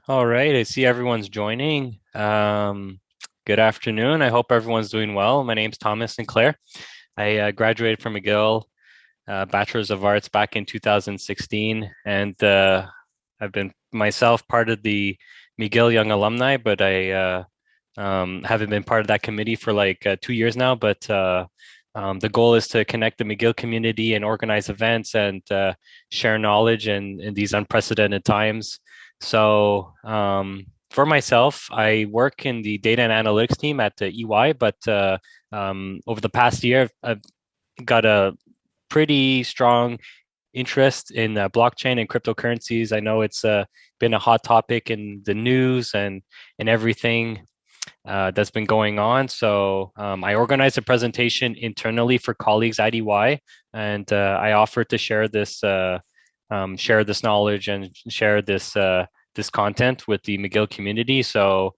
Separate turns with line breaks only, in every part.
All right, I see everyone's joining. Good afternoon. I hope everyone's doing well. My name's Thomas Sinclair. I graduated from McGill, Bachelor's of Arts back in 2016, and I've been myself part of the McGill Young Alumni, but I haven't been part of that committee for like 2 years now. But the goal is to connect the McGill community and organize events and share knowledge in these unprecedented times. So for myself, I work in the data and analytics team at the EY, but over the past year, I've got a pretty strong interest in blockchain and cryptocurrencies. I know it's been a hot topic in the news and everything that's been going on. So I organized a presentation internally for colleagues at EY, and I offered to share this knowledge and share this content with the McGill community. So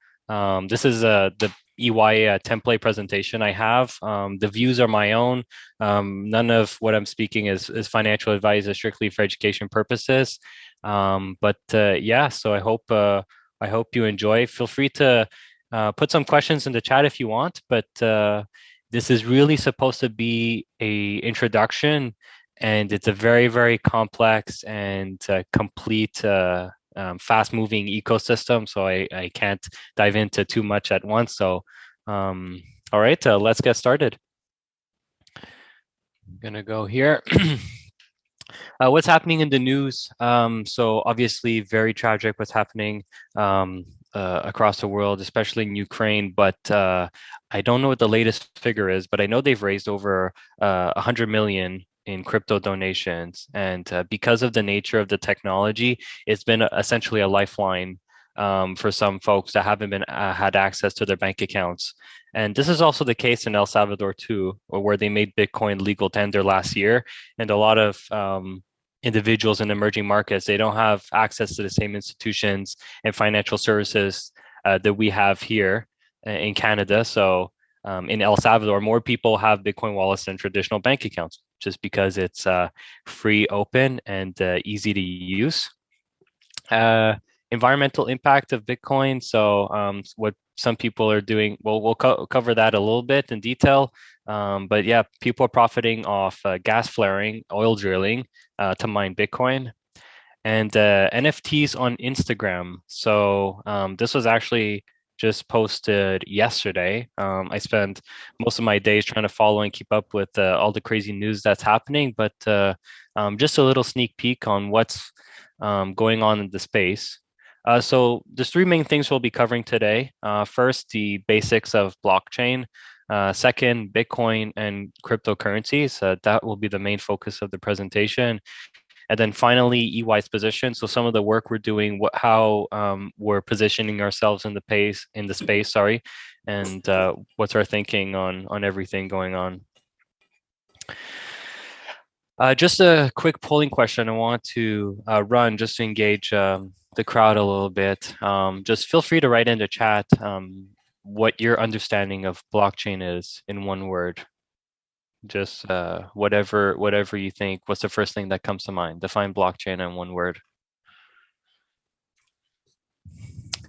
this is the EY template presentation I have. The views are my own. None of what I'm speaking is financial advice, is strictly for education purposes. But yeah, so I hope you enjoy. Feel free to put some questions in the chat if you want, but this is really supposed to be a introduction, and it's a very, very complex and complete, fast-moving ecosystem. So I can't dive into too much at once. So, all right, let's get started. I'm gonna go here. What's happening in the news? So obviously, very tragic what's happening across the world, especially in Ukraine. But I don't know what the latest figure is, but I know they've raised over 100 million in crypto donations, and because of the nature of the technology, it's been essentially a lifeline for some folks that haven't been had access to their bank accounts. And this is also the case in El Salvador too, where they made Bitcoin legal tender last year, and a lot of individuals in emerging markets, they don't have access to the same institutions and financial services that we have here in Canada. So in El Salvador, more people have Bitcoin wallets than traditional bank accounts, just because it's free, open, and easy to use. Environmental impact of Bitcoin. So what some people are doing, well, we'll cover that a little bit in detail. But yeah, people are profiting off gas flaring, oil drilling to mine Bitcoin, and NFTs on Instagram. So this was actually just posted yesterday. I spend most of my days trying to follow and keep up with all the crazy news that's happening, but just a little sneak peek on what's going on in the space. So there's three main things we'll be covering today. First, the basics of blockchain. Second, Bitcoin and cryptocurrencies. That will be the main focus of the presentation. And then finally, EY's position. So some of the work we're doing, how we're positioning ourselves in the space, sorry, and what's our thinking on everything going on. Just a quick polling question I want to run just to engage the crowd a little bit. Just feel free to write in the chat what your understanding of blockchain is in one word. Just whatever you think. What's the first thing that comes to mind? Define blockchain in one word.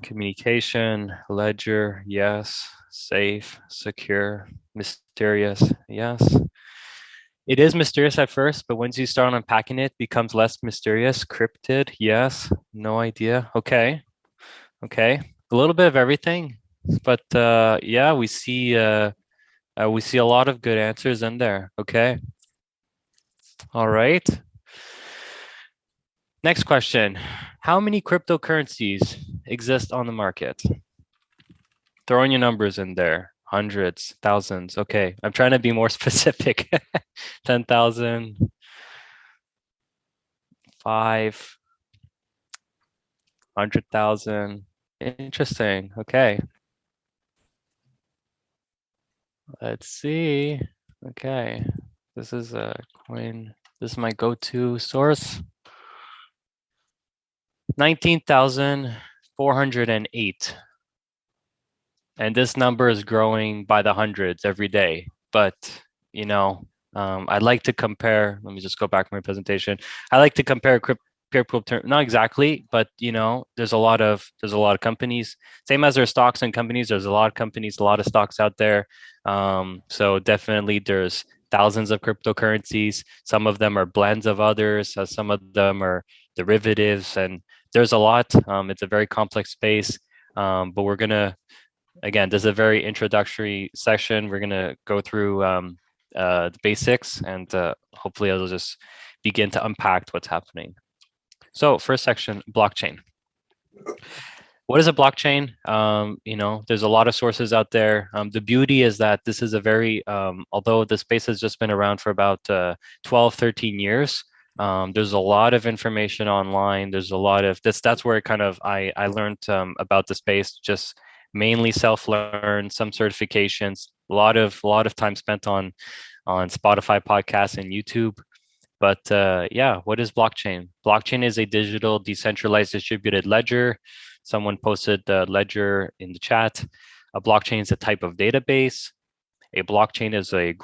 Communication, ledger, yes. Safe, secure, mysterious, yes. It is mysterious at first, but once you start unpacking it, it becomes less mysterious. Cryptid, yes. No idea. Okay. Okay. A little bit of everything. But yeah, we see a lot of good answers in there. Okay. All right. Next question. How many cryptocurrencies exist on the market? Throw in your numbers in there. Hundreds, thousands. Okay. I'm trying to be more specific. 10,000, 5, 100,000. Interesting. Okay. Let's see. Okay. This is a coin. This is my go-to source. 19,408. And this number is growing by the hundreds every day. But, you know, I'd like to compare, let me just go back to my presentation. I like to compare crypto term, not exactly, but there's a lot of companies. Same as there's stocks and companies, there's a lot of companies, a lot of stocks out there. So definitely there's thousands of cryptocurrencies. Some of them are blends of others, some of them are derivatives, and there's a lot. It's a very complex space. But we're gonna, again, this is a very introductory session. We're gonna go through the basics, and hopefully I'll just begin to unpack what's happening. So first section, blockchain. What is a blockchain? There's a lot of sources out there. The beauty is that this is a very, although the space has just been around for about 12, 13 years, there's a lot of information online. There's a lot of this. That's where I learned about the space, just mainly self-learn, some certifications, a lot of time spent on Spotify podcasts and YouTube. But yeah, what is blockchain? Blockchain is a digital, decentralized, distributed ledger. Someone posted the ledger in the chat. A blockchain is a type of database. A blockchain is a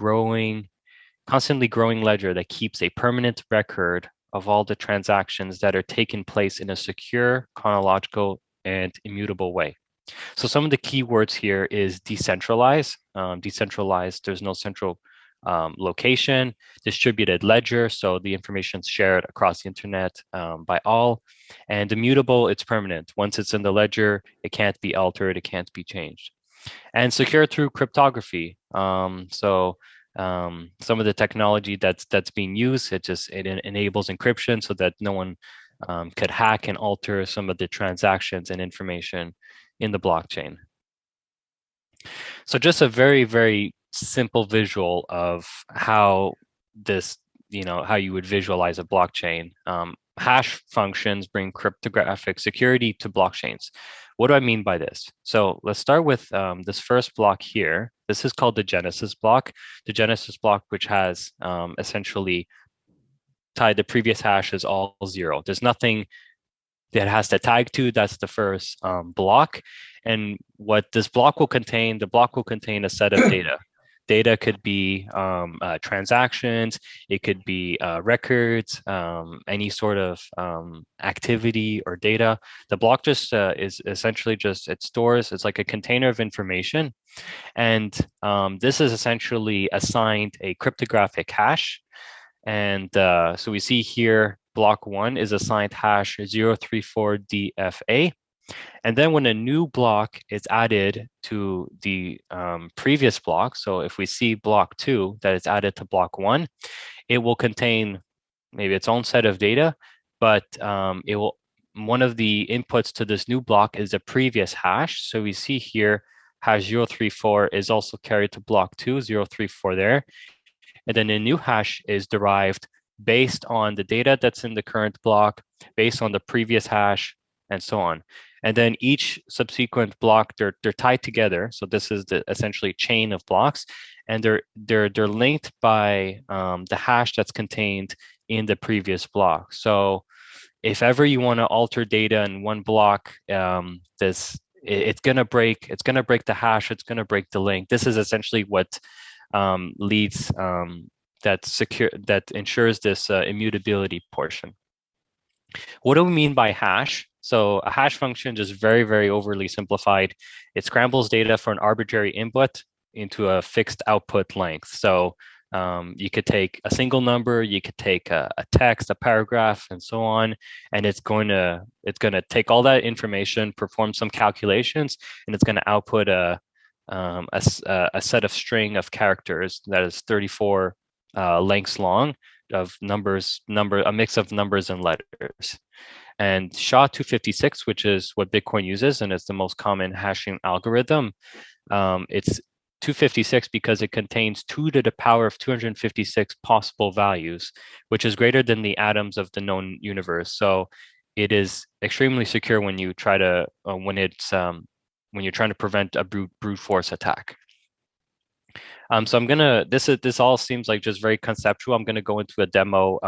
constantly growing ledger that keeps a permanent record of all the transactions that are taking place in a secure, chronological, and immutable way. So some of the key words here is decentralized. Decentralized, there's no central location. Distributed ledger, so the information is shared across the internet by all. And immutable, it's permanent. Once it's in the ledger, it can't be altered, it can't be changed. And secure through cryptography. Some of the technology that's being used, it enables encryption so that no one could hack and alter some of the transactions and information in the blockchain. So just a very, very simple visual of how this, how you would visualize a blockchain. Hash functions bring cryptographic security to blockchains. What do I mean by this? So let's start with this first block here. This is called the Genesis block. The Genesis block, which has essentially tied the previous hash is all 0. There's nothing that has to tag to. That's the first block. And what this block will contain, the block will contain a set of data. Data could be transactions, it could be records, any sort of activity or data. The block just is essentially it stores, it's like a container of information. And this is essentially assigned a cryptographic hash. And so we see here, block 1 is assigned hash 034DFA. And then when a new block is added to the previous block, so if we see block 2 that is added to block 1, it will contain maybe its own set of data, but one of the inputs to this new block is the previous hash. So we see here hash 034 is also carried to block 2, 034 there. And then a new hash is derived based on the data that's in the current block, based on the previous hash, and so on. And then each subsequent block, they're tied together. So this is the essentially chain of blocks, and they're linked by the hash that's contained in the previous block. So if ever you want to alter data in one block, it's gonna break the hash. It's gonna break the link. This is essentially what leads that ensures this immutability portion. What do we mean by hash? So a hash function, just very, very overly simplified, it scrambles data for an arbitrary input into a fixed output length. So you could take a single number, you could take a text, a paragraph, and so on, and it's going to take all that information, perform some calculations, and it's going to output a set of string of characters that is 34 lengths long of a mix of numbers and letters. And SHA-256, which is what Bitcoin uses, and it's the most common hashing algorithm, it's 256 because it contains 2 to the power of 256 possible values, which is greater than the atoms of the known universe. So it is extremely secure when you try to when you're trying to prevent a brute force attack. So I'm gonna this all seems like just very conceptual. I'm gonna go into a demo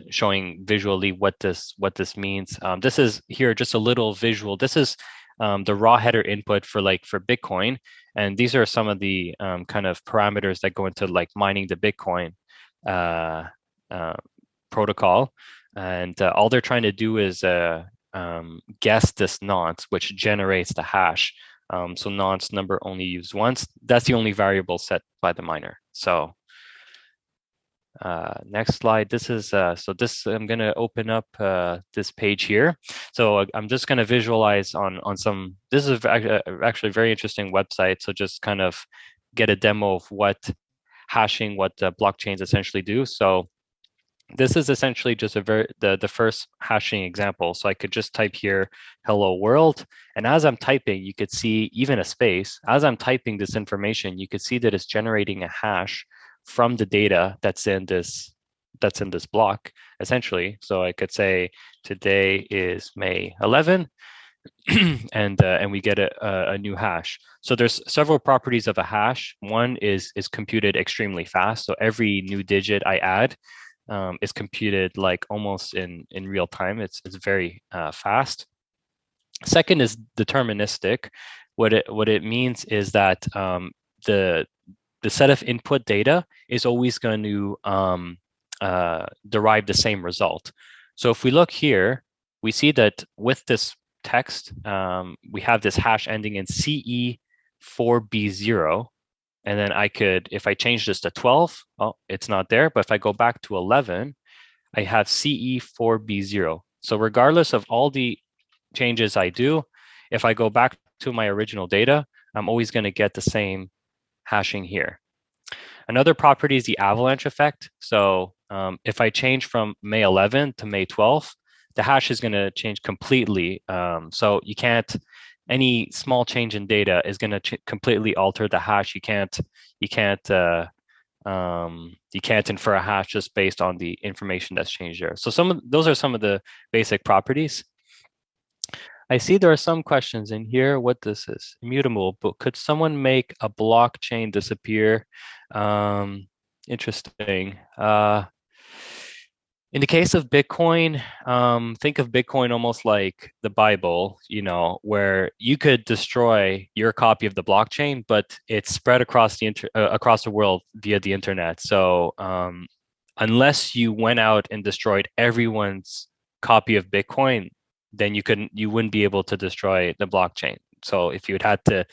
showing visually what this means. This is here just a little visual. This is the raw header input for Bitcoin, and these are some of the kind of parameters that go into mining the Bitcoin protocol. And all they're trying to do is guess this nonce, which generates the hash. So nonce number only used once. That's the only variable set by the miner. So next slide. This is I'm going to open up this page here. So I'm just going to visualize on some. This is actually a very interesting website. So just kind of get a demo of what hashing, what blockchains essentially do. So this is essentially just the first hashing example. So I could just type here, hello world. And as I'm typing, you could see even a space. As I'm typing this information, you could see that it's generating a hash from the data that's in this block, essentially. So I could say today is May 11, and we get a new hash. So there's several properties of a hash. One is computed extremely fast. So every new digit I add is computed like almost in real time. It's very fast. Second is deterministic. What it means is that the set of input data is always going to derive the same result. So if we look here, we see that with this text, we have this hash ending in CE4B0. And then I could, if I change this to 12, oh, it's not there. But if I go back to 11, I have CE4B0. So regardless of all the changes I do, if I go back to my original data, I'm always going to get the same hashing here. Another property is the avalanche effect. So if I change from May 11 to May 12, the hash is going to change completely. So you can't, any small change in data is going to completely alter the hash. You can't infer a hash just based on the information that's changed there. So those are some of the basic properties. I see there are some questions in here. What this is immutable, but could someone make a blockchain disappear? Interesting. In the case of Bitcoin, think of Bitcoin almost like the Bible, where you could destroy your copy of the blockchain, but it's spread across the world via the internet. So unless you went out and destroyed everyone's copy of Bitcoin, then you wouldn't be able to destroy the blockchain. So if you had to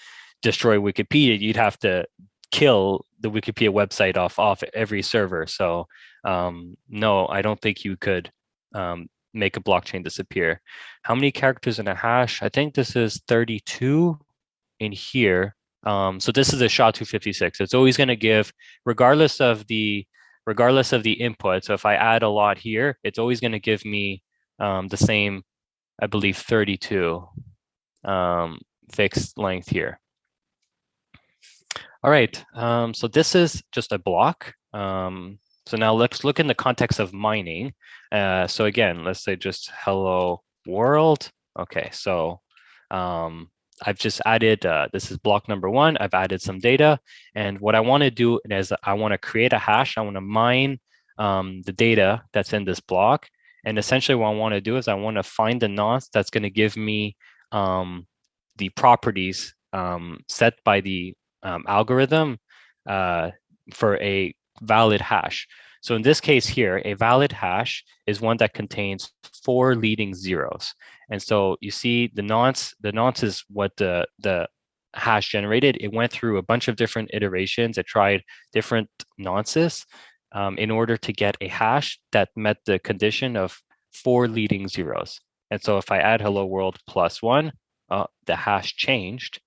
destroy Wikipedia, you'd have to kill the Wikipedia website off every server. So no, I don't think you could make a blockchain disappear. How many characters in a hash? I think this is 32 in here. So this is a SHA-256. It's always going to give, regardless of the input. So if I add a lot here, it's always going to give me the same, I believe, 32 fixed length here. All right, so this is just a block. So now let's look in the context of mining. So again, let's say just hello world. Okay, so I've just added, this is block number 1. I've added some data. And what I want to do is I want to create a hash. I want to mine the data that's in this block. And essentially what I want to do is I want to find the nonce that's going to give me the properties set by the algorithm for a valid hash. So in this case here, a valid hash is one that contains 4 leading zeros. And so you see the nonce is what the hash generated. It went through a bunch of different iterations. It tried different nonces in order to get a hash that met the condition of 4 leading zeros. And so if I add hello world +1, the hash changed.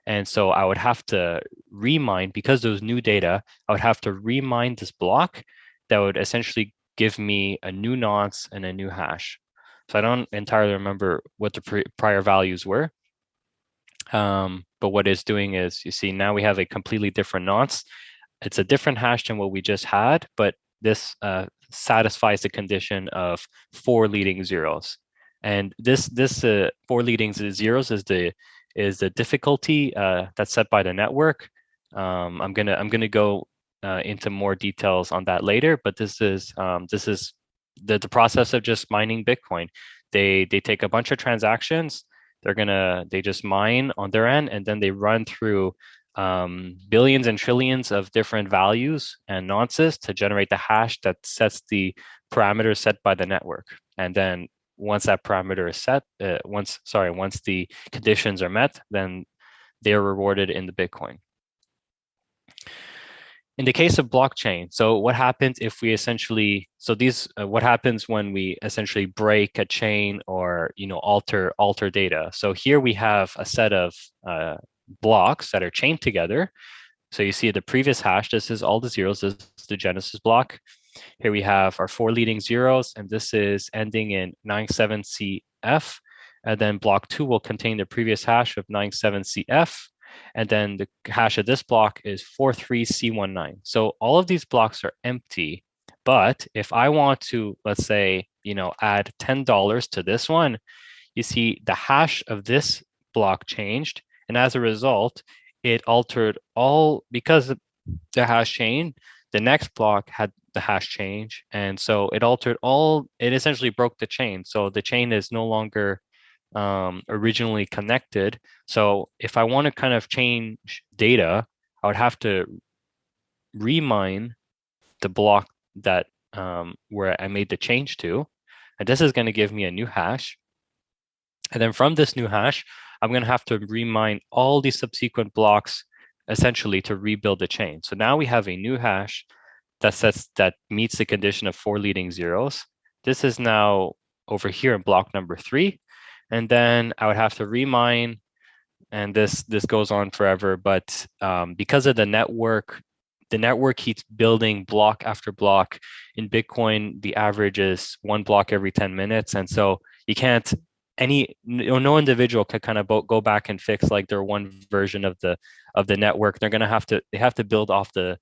And so I would have to remine, because those new data, I would have to remine this block that would essentially give me a new nonce and a new hash. So I don't entirely remember what the prior values were. But what it's doing is, you see, now we have a completely different nonce. It's a different hash than what we just had, but this satisfies the condition of 4 leading zeros. And this 4 leading zeros is the difficulty that's set by the network. I'm gonna go into more details on that later, but this is the process of just mining Bitcoin. They take a bunch of transactions. They just mine on their end, and then they run through billions and trillions of different values and nonces to generate the hash that sets the parameter set by the network. And then once that parameter is set, once the conditions are met, then they're rewarded in the Bitcoin. In the case of blockchain, so what happens if we essentially, what happens when we essentially break a chain or, alter data? So here we have a set of blocks that are chained together. So you see the previous hash, this is all the zeros, this is the genesis block. Here we have our 4 leading zeros, and this is ending in 97CF. And then block 2 will contain the previous hash of 97CF. And then the hash of this block is 43C19. So all of these blocks are empty. But if I want to, let's say, add $10 to this one, you see the hash of this block changed. And as a result, it altered because the hash chain, the next block had the hash change. And so it altered it essentially broke the chain. So the chain is no longer originally connected. So if I want to kind of change data, I would have to remine the block that where I made the change to. And this is going to give me a new hash. And then from this new hash, I'm going to have to remine all these subsequent blocks essentially to rebuild the chain. So now we have a new hash that meets the condition of 4 leading zeros. This is now over here in block number 3. And then I would have to remine, and this goes on forever. But because of the network keeps building block after block. In Bitcoin, the average is 1 block every 10 minutes. And so you can't, no individual can kind of go back and fix like their one version of the network. They're going to have to build off the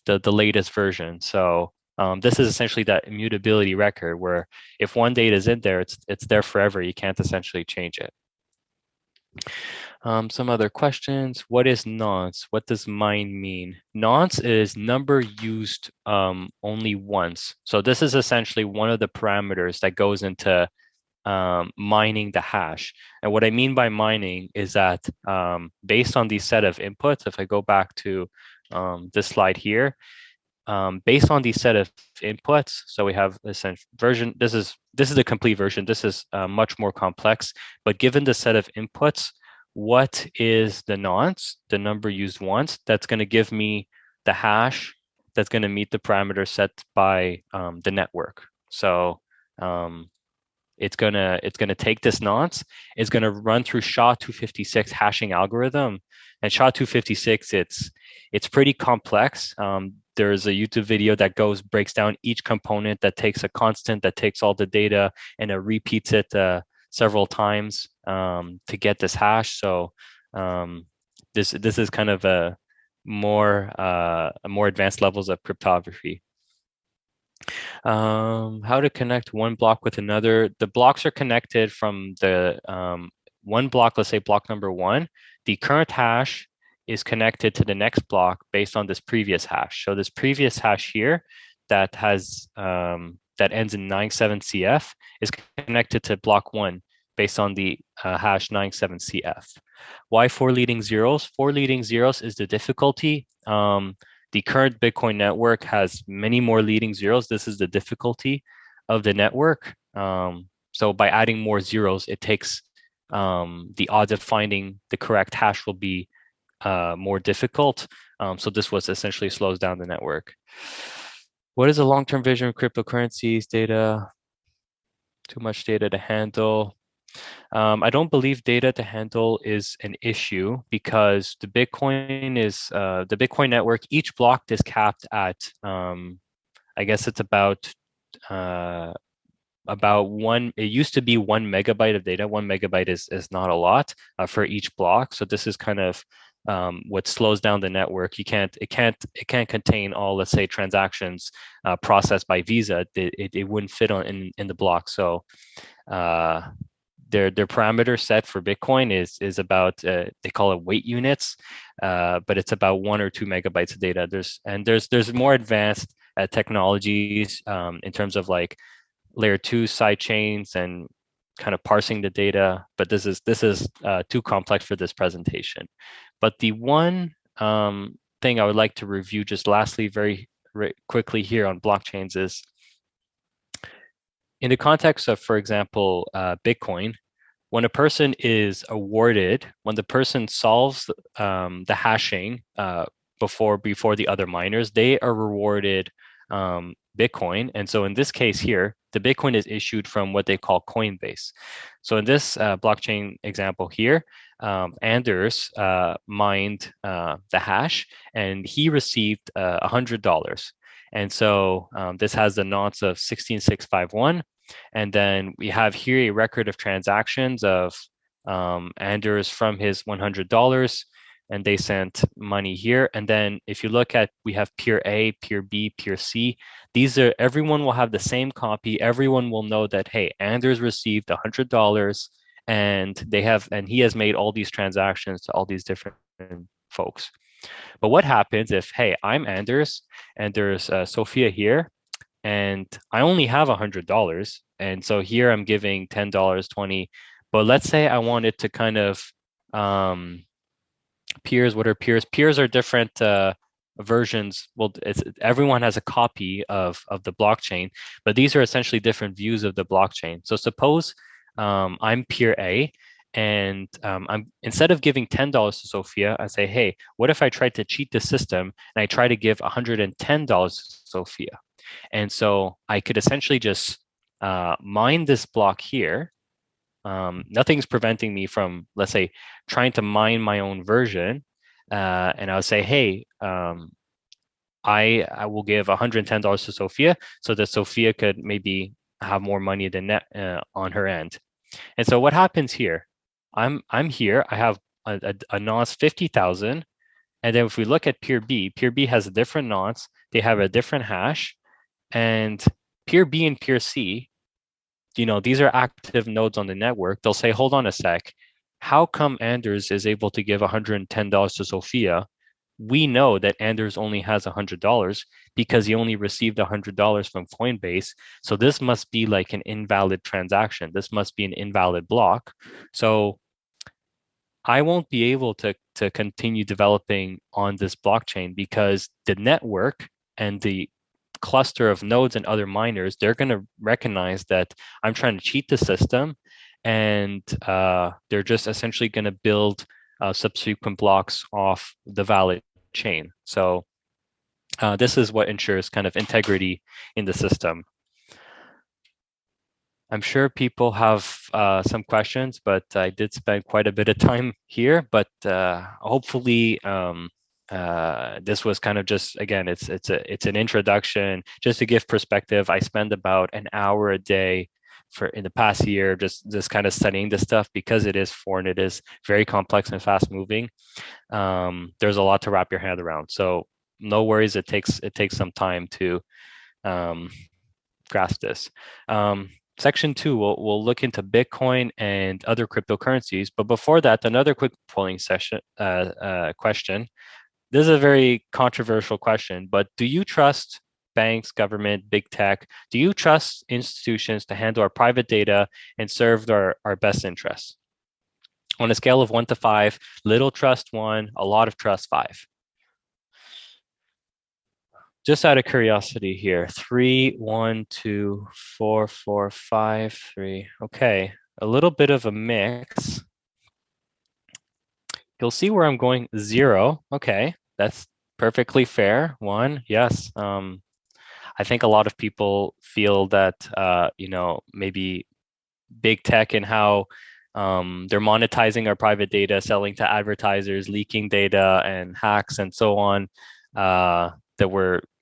latest version. So this is essentially that immutability record where if one data is in there, it's there forever. You can't essentially change it. Some other questions. What is nonce? What does mine mean? Nonce is number used only once. So this is essentially one of the parameters that goes into mining the hash. And what I mean by mining is that based on these set of inputs, if I go back to this slide here, based on these set of inputs, so we have this version. This is the complete version. This is much more complex, but given the set of inputs, what is the nonce, the number used once, that's going to give me the hash that's going to meet the parameter set by the network. So it's gonna take this nonce, it's gonna run through SHA-256 hashing algorithm, and SHA-256 it's pretty complex. There's a YouTube video that breaks down each component, that takes a constant, that takes all the data, and it repeats it several times to get this hash. So this is kind of a more advanced levels of cryptography. How to connect one block with another. The blocks are connected from the one block, let's say block number 1. The current hash is connected to the next block based on this previous hash. So this previous hash here that has that ends in 97CF is connected to block 1 based on the hash 97CF. Why 4 leading zeros? 4 leading zeros is the difficulty. The current Bitcoin network has many more leading zeros. This is the difficulty of the network. So by adding more zeros, it takes the odds of finding the correct hash will be more difficult. So this was essentially slows down the network. What is the long-term vision of cryptocurrencies? Data, too much data to handle. I don't believe data to handle is an issue because the Bitcoin network. Each block is capped at, I guess it's about 1. It used to be 1 megabyte of data. 1 megabyte is not a lot for each block. So this is kind of what slows down the network. It can't contain all, let's say, transactions processed by Visa. It wouldn't fit in the block. So their parameter set for Bitcoin is about they call it weight units, but it's about 1 or 2 megabytes of data. There's more advanced technologies in terms of like layer 2 side chains and kind of parsing the data, but this is too complex for this presentation. But the one thing I would like to review just lastly very quickly here on blockchains is in the context of, for example, Bitcoin, when a person is awarded, when the person solves the hashing before the other miners, they are rewarded Bitcoin. And so in this case here, the Bitcoin is issued from what they call Coinbase. So in this blockchain example here, Anders mined the hash and he received $100. And so this has the nonce of 16651. And then we have here a record of transactions of Anders from his $100, and they sent money here. And then if you look at, we have peer A, peer B, peer C. These are, everyone will have the same copy. Everyone will know that, hey, Anders received $100 and he has made all these transactions to all these different folks. But what happens if, hey, I'm Anders and there's Sophia here, and I only have $100, and so here I'm giving $10, $20. But let's say I wanted to kind of peers. What are peers? Peers are different versions. Well, everyone has a copy of the blockchain, but these are essentially different views of the blockchain. So suppose I'm peer A, and I'm, instead of giving $10 to Sophia, I say, hey, what if I tried to cheat the system and I try to give $110 to Sophia? And so I could essentially just mine this block here. Nothing's preventing me from, let's say, trying to mine my own version. And I would say, hey, I will give $110 to Sophia so that Sophia could maybe have more money than net on her end. And so what happens here? I'm here. I have a nonce 50,000. And then if we look at peer B has a different nonce. They have a different hash. And peer B and peer C, these are active nodes on the network. They'll say, hold on a sec. How come Anders is able to give $110 to Sophia? We know that Anders only has $100 because he only received $100 from Coinbase. So this must be like an invalid transaction. This must be an invalid block. So I won't be able to continue developing on this blockchain because the network and the cluster of nodes and other miners, they're going to recognize that I'm trying to cheat the system, and they're just essentially going to build subsequent blocks off the valid chain. So this is what ensures kind of integrity in the system. I'm sure people have some questions, but I did spend quite a bit of time here. But hopefully, this was kind of just, again, it's an introduction just to give perspective. I spend about an hour a day in the past year just kind of studying this stuff because it is foreign. It is very complex and fast moving. There's a lot to wrap your hand around. So no worries. It takes some time to grasp this. Section 2, we'll look into Bitcoin and other cryptocurrencies. But before that, another quick polling session question. This is a very controversial question, but do you trust banks, government, big tech? Do you trust institutions to handle our private data and serve our best interests? On a scale of 1 to 5, little trust 1, a lot of trust 5. Just out of curiosity here, 3, 1, 2, 4, 4, 5, 3. Okay, a little bit of a mix. You'll see where I'm going. 0. Okay, that's perfectly fair. 1, yes. I think a lot of people feel that maybe big tech and how they're monetizing our private data, selling to advertisers, leaking data, and hacks and so on.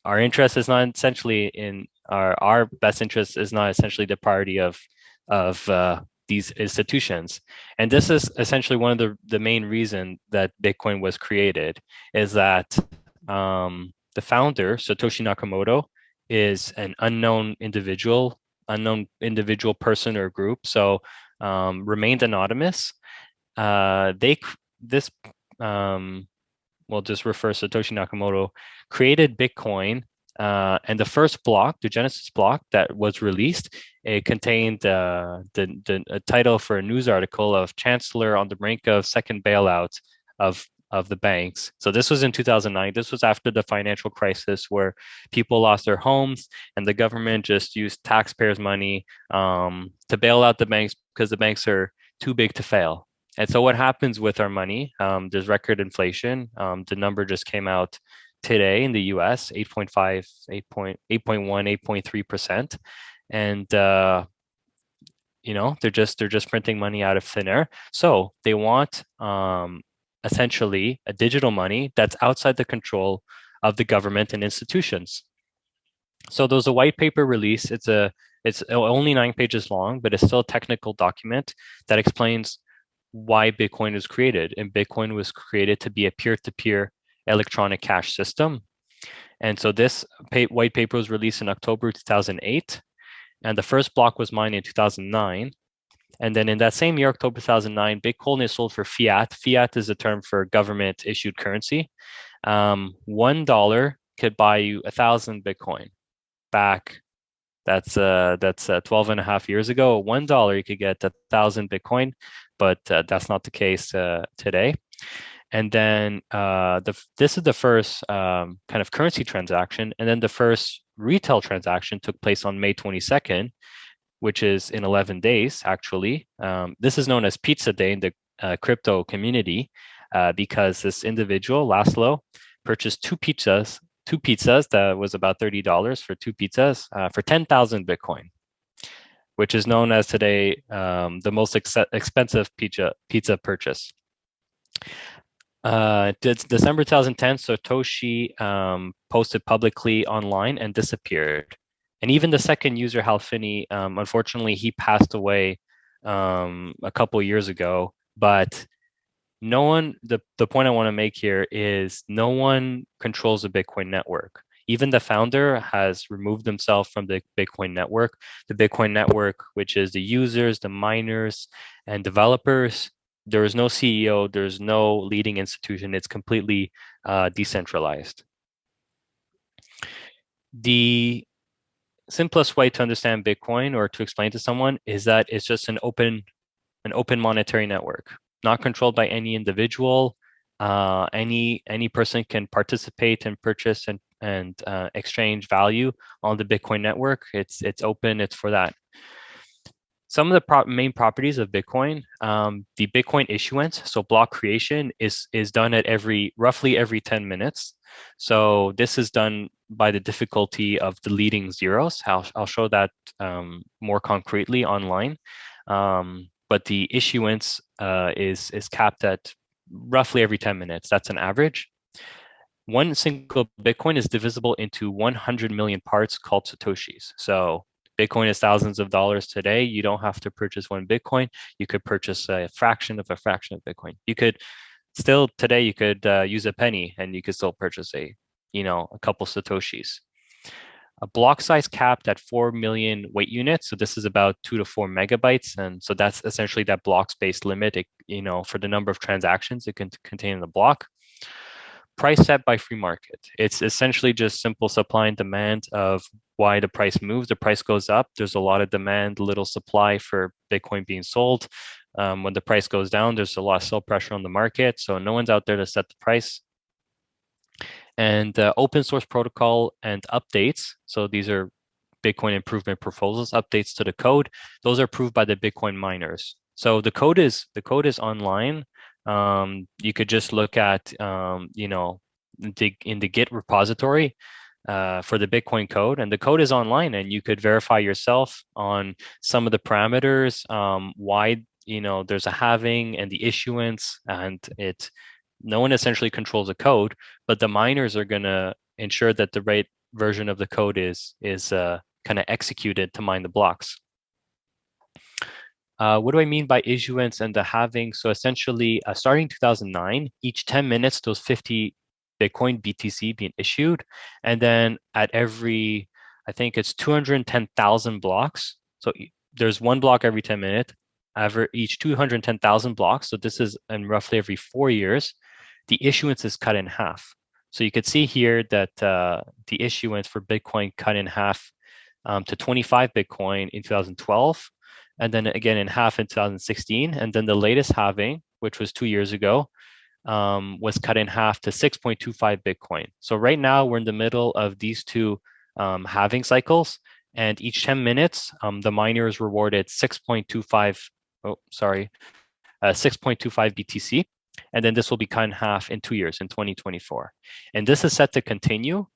Our interest is not essentially in our best interest is not essentially the priority of these institutions. And this is essentially one of the main reason that Bitcoin was created, is that the founder, Satoshi Nakamoto, is an unknown individual person or group, so remained anonymous. We'll just refer Satoshi Nakamoto, created Bitcoin, and the first block, the Genesis block that was released, it contained a title for a news article of Chancellor on the brink of second bailout of of the banks. So this was in 2009. This was after the financial crisis where people lost their homes and the government just used taxpayers' money to bail out the banks because the banks are too big to fail. And so what happens with our money? There's record inflation. The number just came out today in the US, 8.5, 8.1, 8.3%. And they're just printing money out of thin air. So they want essentially a digital money that's outside the control of the government and institutions. So there was a white paper release. It's only 9 pages long, but it's still a technical document that explains why Bitcoin was created. And Bitcoin was created to be a peer-to-peer electronic cash system. And so this white paper was released in October 2008. And the first block was mined in 2009. And then in that same year, October 2009, Bitcoin is sold for fiat. Fiat is a term for government issued currency. $1 could buy you 1,000 Bitcoin. Back, that's 12 and a half years ago. $1 you could get 1,000 Bitcoin, but that's not the case today. And then this is the first kind of currency transaction. And then the first retail transaction took place on May 22nd, which is in 11 days, actually. This is known as Pizza Day in the crypto community because this individual, Laszlo, purchased two pizzas that was about $30 for two pizzas for 10,000 Bitcoin, which is known as today the most expensive pizza purchase. December 2010, Satoshi posted publicly online and disappeared. And even the second user, Hal Finney, unfortunately, he passed away a couple years ago. But no one, the point I want to make here is no one controls the Bitcoin network. Even the founder has removed himself from the Bitcoin network. The Bitcoin network, which is the users, the miners, and developers, there is no CEO, there's no leading institution. It's completely decentralized. The simplest way to understand Bitcoin or to explain to someone is that it's just an open monetary network, not controlled by any individual. Any person can participate and purchase and exchange value on the Bitcoin network. It's open. It's for that. Some of the main properties of Bitcoin, the Bitcoin issuance, so block creation is done at roughly every 10 minutes. So this is done by the difficulty of deleting zeros. I'll show that more concretely online. But the issuance is capped at roughly every 10 minutes. That's an average. One single Bitcoin is divisible into 100 million parts called Satoshis. So Bitcoin is thousands of dollars today. You don't have to purchase one Bitcoin. You could purchase a fraction of Bitcoin. You could still today you could use a penny and you could still purchase a couple Satoshis. A block size capped at 4 million weight units. So this is about 2 to 4 megabytes. And so that's essentially that block space limit, for the number of transactions it can contain in the block. Price set by free market. It's essentially just simple supply and demand of why the price moves. The price goes up. There's a lot of demand, little supply for Bitcoin being sold. When the price goes down, there's a lot of sell pressure on the market. So no one's out there to set the price. And open source protocol and updates. So these are Bitcoin improvement proposals, updates to the code. Those are approved by the Bitcoin miners. So the code is online. You could just look at, in the Git repository for the Bitcoin code, and the code is online, and you could verify yourself on some of the parameters, why there's a halving and the issuance, and no one essentially controls the code, but the miners are going to ensure that the right version of the code is kind of executed to mine the blocks. What do I mean by issuance and the halving? So essentially, starting 2009, each 10 minutes, those 50 Bitcoin BTC being issued. And then at every, I think it's 210,000 blocks. So there's one block every 10 minutes, each 210,000 blocks. So this is in roughly every 4 years, the issuance is cut in half. So you could see here that the issuance for Bitcoin cut in half to 25 Bitcoin in 2012. And then again in half in 2016. And then the latest halving, which was 2 years ago, was cut in half to 6.25 Bitcoin. So right now we're in the middle of these two halving cycles, and each 10 minutes, the miner is rewarded 6.25 BTC, and then this will be cut in half in 2 years in 2024. And this is set to continue.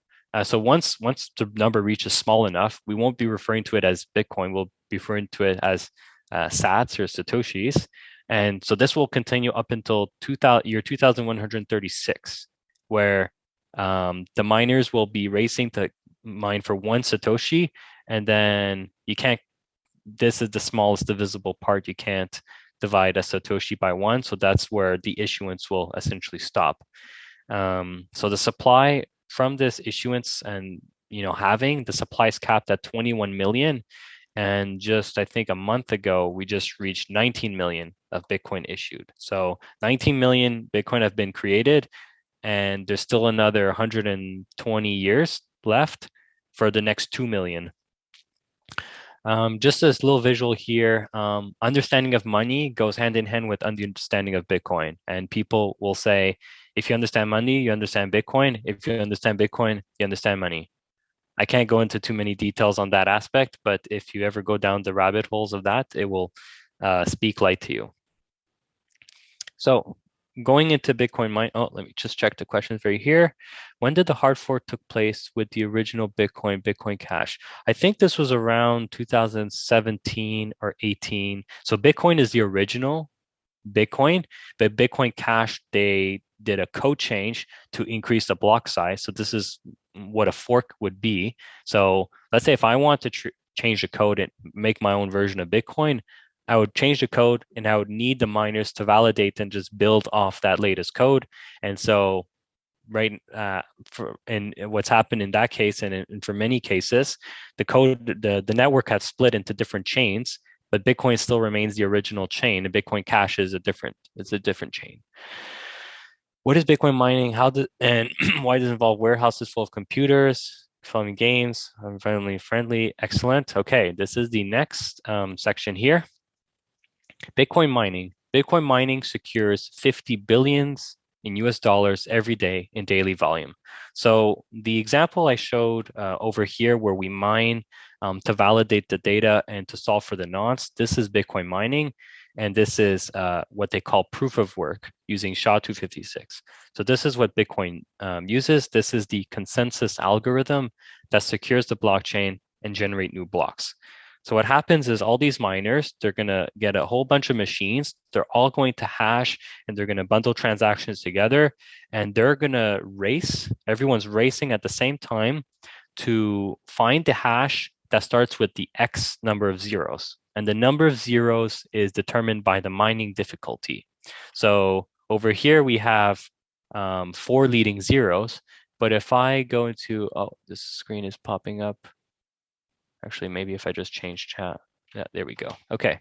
So once the number reaches small enough, we won't be referring to it as Bitcoin. We'll be referring to it as sats or satoshis. And so this will continue up until year 2136, where the miners will be racing to mine for one satoshi, and then you can't. This is the smallest divisible part. You can't divide a satoshi by one, so that's where the issuance will essentially stop. So the supply from this issuance and halving, the supply is capped at 21 million. And just, I think a month ago, we just reached 19 million of Bitcoin issued. So 19 million Bitcoin have been created, and there's still another 120 years left for the next 2 million. Just this little visual here, understanding of money goes hand in hand with understanding of Bitcoin. And people will say, if you understand money, you understand Bitcoin. If you understand Bitcoin, you understand money. I can't go into too many details on that aspect, but if you ever go down the rabbit holes of that, it will speak light to you. So going into Bitcoin mine, let me just check the questions right here. When did the hard fork took place with the original Bitcoin Cash? I think this was around 2017 or 18. So Bitcoin is the original Bitcoin, but Bitcoin Cash, they did a code change to increase the block size. So this is what a fork would be. So let's say if I want to change the code and make my own version of Bitcoin, I would change the code and I would need the miners to validate and just build off that latest code. And so and what's happened in that case, and for many cases, the network has split into different chains, but Bitcoin still remains the original chain, and Bitcoin Cash is a different chain. What is Bitcoin mining? And why does it involve warehouses full of computers, fun games, environmentally friendly? Excellent. Okay, this is the next section here. Bitcoin mining. Bitcoin mining secures 50 billions in US dollars every day in daily volume. So the example I showed over here where we mine to validate the data and to solve for the nonce, this is Bitcoin mining. And this is what they call proof of work using SHA-256. So this is what Bitcoin uses. This is the consensus algorithm that secures the blockchain and generate new blocks. So what happens is all these miners, they're going to get a whole bunch of machines. They're all going to hash, and they're going to bundle transactions together, and they're going to race. Everyone's racing at the same time to find the hash that starts with the X number of zeros. And the number of zeros is determined by the mining difficulty. So over here, we have 4 leading zeros. But if I go into, this screen is popping up. Actually, maybe if I just change chat. Yeah, there we go. Okay.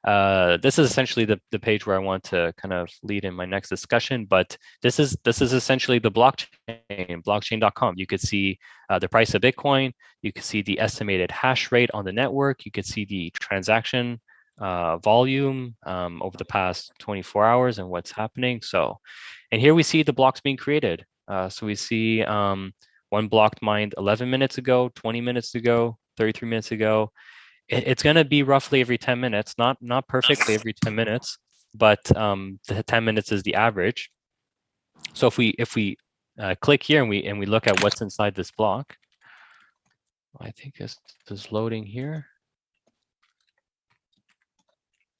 This is essentially the page where I want to kind of lead in my next discussion, but this is essentially the blockchain, blockchain.com. You could see the price of Bitcoin. You could see the estimated hash rate on the network. You could see the transaction volume over the past 24 hours and what's happening. So, and here we see the blocks being created. So we see one block mined 11 minutes ago, 20 minutes ago, 33 minutes ago. It's going to be roughly every 10 minutes, not perfectly every 10 minutes, but the 10 minutes is the average. So if we click here and we look at what's inside this block, I think this is loading here.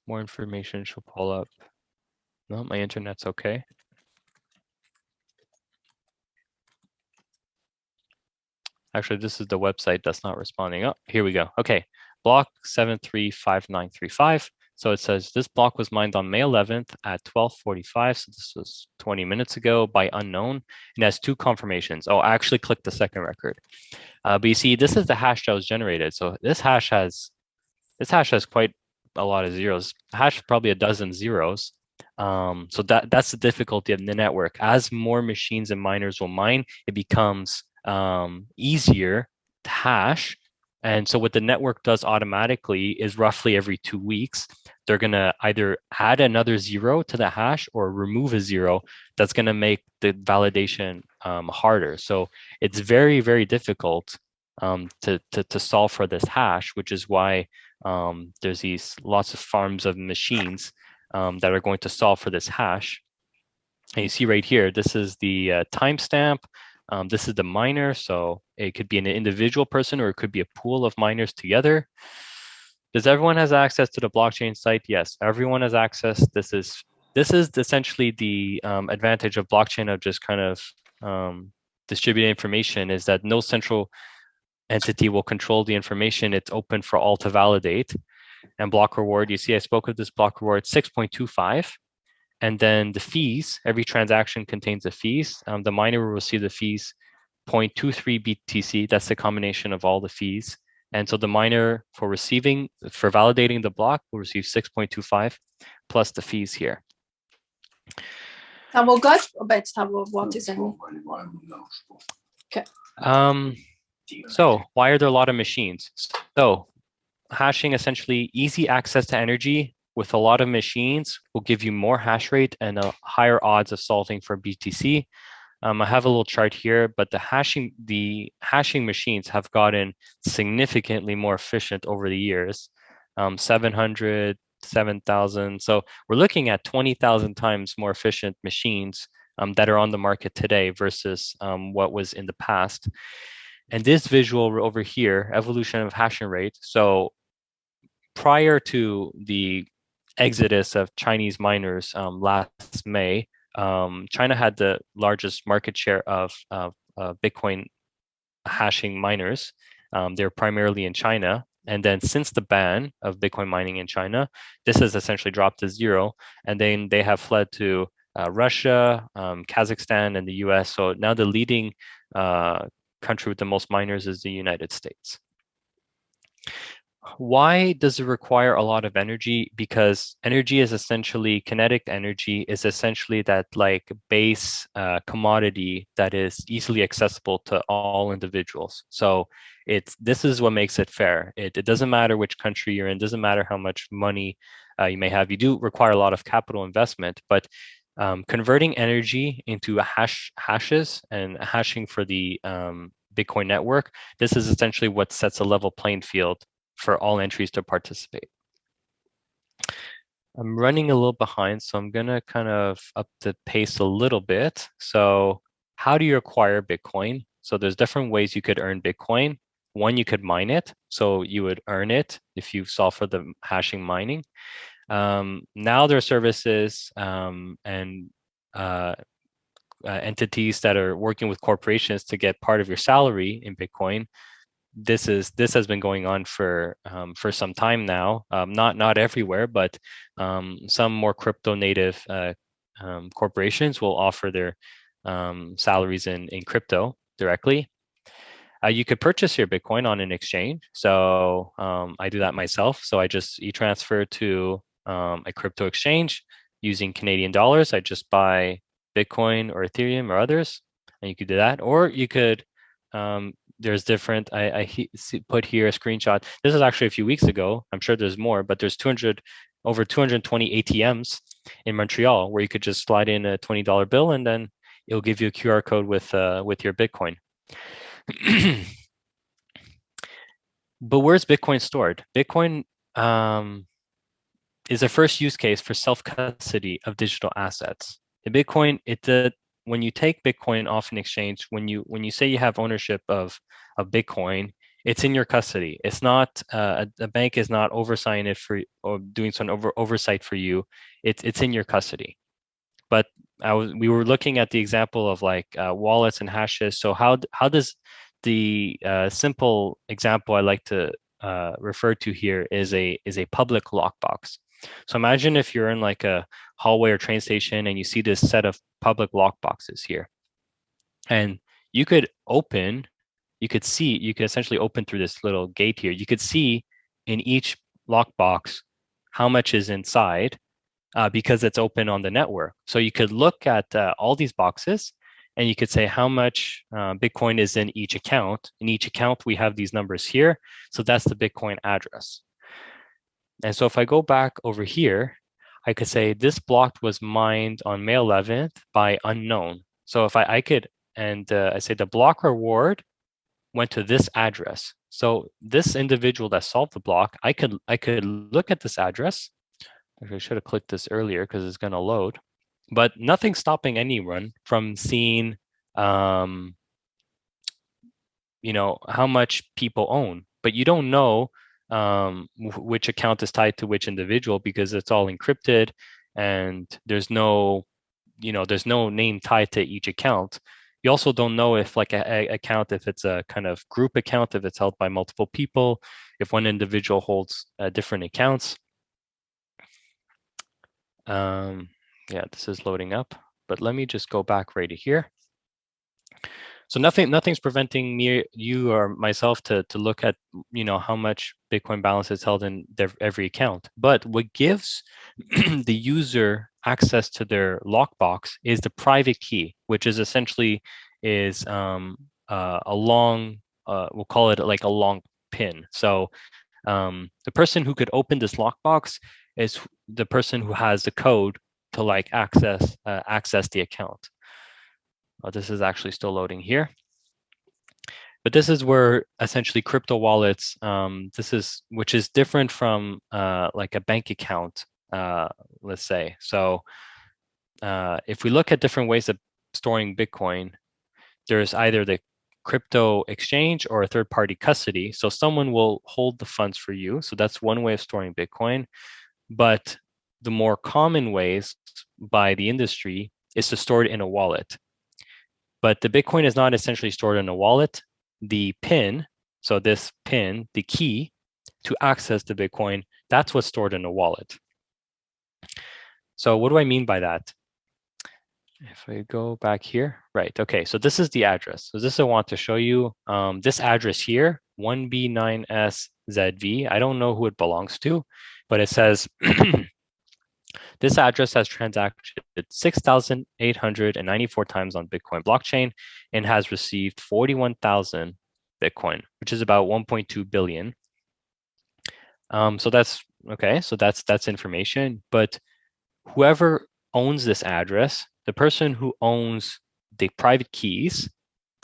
More information should pull up. No, my internet's okay. Actually, this is the website that's not responding. Oh, here we go. Okay, block 735935. So it says this block was mined on May 11th at 12:45. So this was 20 minutes ago by unknown. It has 2 confirmations. Oh, I actually clicked the second record. But you see, this is the hash that was generated. So this hash has quite a lot of zeros. The hash is probably a dozen zeros. So that's the difficulty of the network. As more machines and miners will mine, it becomes easier to hash, And so what the network does automatically is roughly every 2 weeks, they're going to either add another zero to the hash or remove a zero. That's going to make the validation harder. So it's very, very difficult to solve for this hash, which is why there's these lots of farms of machines that are going to solve for this hash. And you see right here, this is the timestamp. This is the miner, so it could be an individual person or it could be a pool of miners together. Does everyone has access to the blockchain site? Yes, everyone has access. This is essentially the advantage of blockchain of just kind of distributed information is that no central entity will control the information. It's open for all to validate. And block reward, you see I spoke of this block reward 6.25. And then the fees, every transaction contains the fees. The miner will receive the fees 0.23 BTC. That's the combination of all the fees. And so the miner for validating the block will receive 6.25 plus the fees here.
Ça vaut good? Ça vaut what is it? Okay.
So why are there a lot of machines? So hashing essentially easy access to energy with a lot of machines will give you more hash rate and a higher odds of solving for BTC. I have a little chart here, but the hashing machines have gotten significantly more efficient over the years. 700, 7,000. So we're looking at 20,000 times more efficient machines that are on the market today versus what was in the past. And this visual over here, evolution of hashing rate. So prior to the exodus of Chinese miners last May, China had the largest market share of Bitcoin hashing miners. They're primarily in China. And then since the ban of Bitcoin mining in China, this has essentially dropped to zero. And then they have fled to Russia, Kazakhstan, and the US. So now the leading country with the most miners is the United States. Why does it require a lot of energy? Because energy is essentially, kinetic energy is essentially that like base commodity that is easily accessible to all individuals. So this is what makes it fair. It doesn't matter which country you're in, doesn't matter how much money you may have. You do require a lot of capital investment, but converting energy into hashes and hashing for the Bitcoin network, this is essentially what sets a level playing field for all entries to participate. I'm running a little behind, so I'm gonna kind of up the pace a little bit. So how do you acquire Bitcoin? So there's different ways you could earn Bitcoin. One, you could mine it. So you would earn it if you solve for the hashing mining. Now there are services and entities that are working with corporations to get part of your salary in Bitcoin. This has been going on for some time now. Not everywhere, but some more crypto native corporations will offer their salaries in crypto directly. You could purchase your Bitcoin on an exchange. So I do that myself. So I just e-transfer to a crypto exchange using Canadian dollars. I just buy Bitcoin or Ethereum or others, and you could do that. Or you could there's different, I put here a screenshot. This is actually a few weeks ago. I'm sure there's more, but there's over 220 ATMs in Montreal where you could just slide in a $20 bill and then it'll give you a QR code with your Bitcoin. But where's Bitcoin stored? Bitcoin is a first use case for self-custody of digital assets. The Bitcoin, when you take Bitcoin off an exchange, when you say you have ownership of Bitcoin, it's in your custody. It's not a bank is not oversigning it for or doing some oversight for you. It's in your custody. But we were looking at the example of like wallets and hashes. So how does the simple example I like to refer to here is a public lockbox. So imagine if you're in like a hallway or train station and you see this set of public lock boxes here. And you could essentially open through this little gate here. You could see in each lockbox how much is inside because it's open on the network. So you could look at all these boxes and you could say how much Bitcoin is in each account. In each account, we have these numbers here. So that's the Bitcoin address. And so if I go back over here, I could say this block was mined on May 11th by unknown. So if I could, and I say the block reward went to this address. So this individual that solved the block, I could look at this address. Actually, I should have clicked this earlier because it's going to load. But nothing's stopping anyone from seeing, how much people own. But you don't know which account is tied to which individual because it's all encrypted, and there's no name tied to each account. You also don't know if like a account, if it's a kind of group account, if it's held by multiple people, if one individual holds different accounts. Yeah, this is loading up, but let me just go back right here. So nothing's preventing you or myself to look at how much Bitcoin balance is held in every account. But what gives the user access to their lockbox is the private key, which is essentially a long we'll call it like a long pin. So the person who could open this lockbox is the person who has the code to like access the account. This is actually still loading here. But this is where essentially crypto wallets, which is different from like a bank account, let's say. So if we look at different ways of storing Bitcoin, there's either the crypto exchange or a third-party custody. So someone will hold the funds for you. So that's one way of storing Bitcoin. But the more common ways by the industry is to store it in a wallet. But the Bitcoin is not essentially stored in a wallet. The PIN, so this PIN, the key to access the Bitcoin, that's what's stored in a wallet. So what do I mean by that? If I go back here, right, okay, so this is the address. So this I want to show you. This address here, 1B9SZV, I don't know who it belongs to, but it says, this address has transacted 6,894 times on Bitcoin blockchain and has received 41,000 Bitcoin, which is about 1.2 billion. So that's okay. So that's information. But whoever owns this address, the person who owns the private keys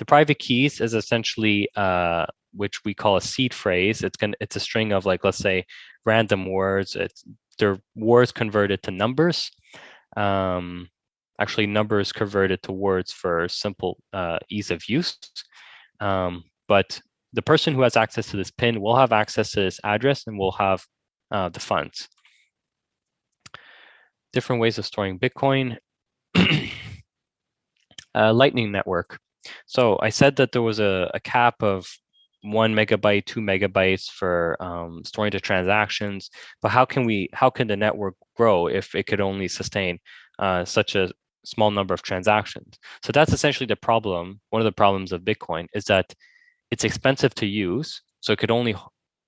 is essentially which we call a seed phrase. It's a string of like, let's say, random words. They're words converted to numbers. Actually, numbers converted to words for simple ease of use. But the person who has access to this PIN will have access to this address and will have the funds. Different ways of storing Bitcoin. Lightning Network. So I said that there was a cap of 1 megabyte, 2 megabytes for storing the transactions, but how can the network grow if it could only sustain such a small number of transactions? So that's essentially the problem. One of the problems of Bitcoin is that it's expensive to use, so it could only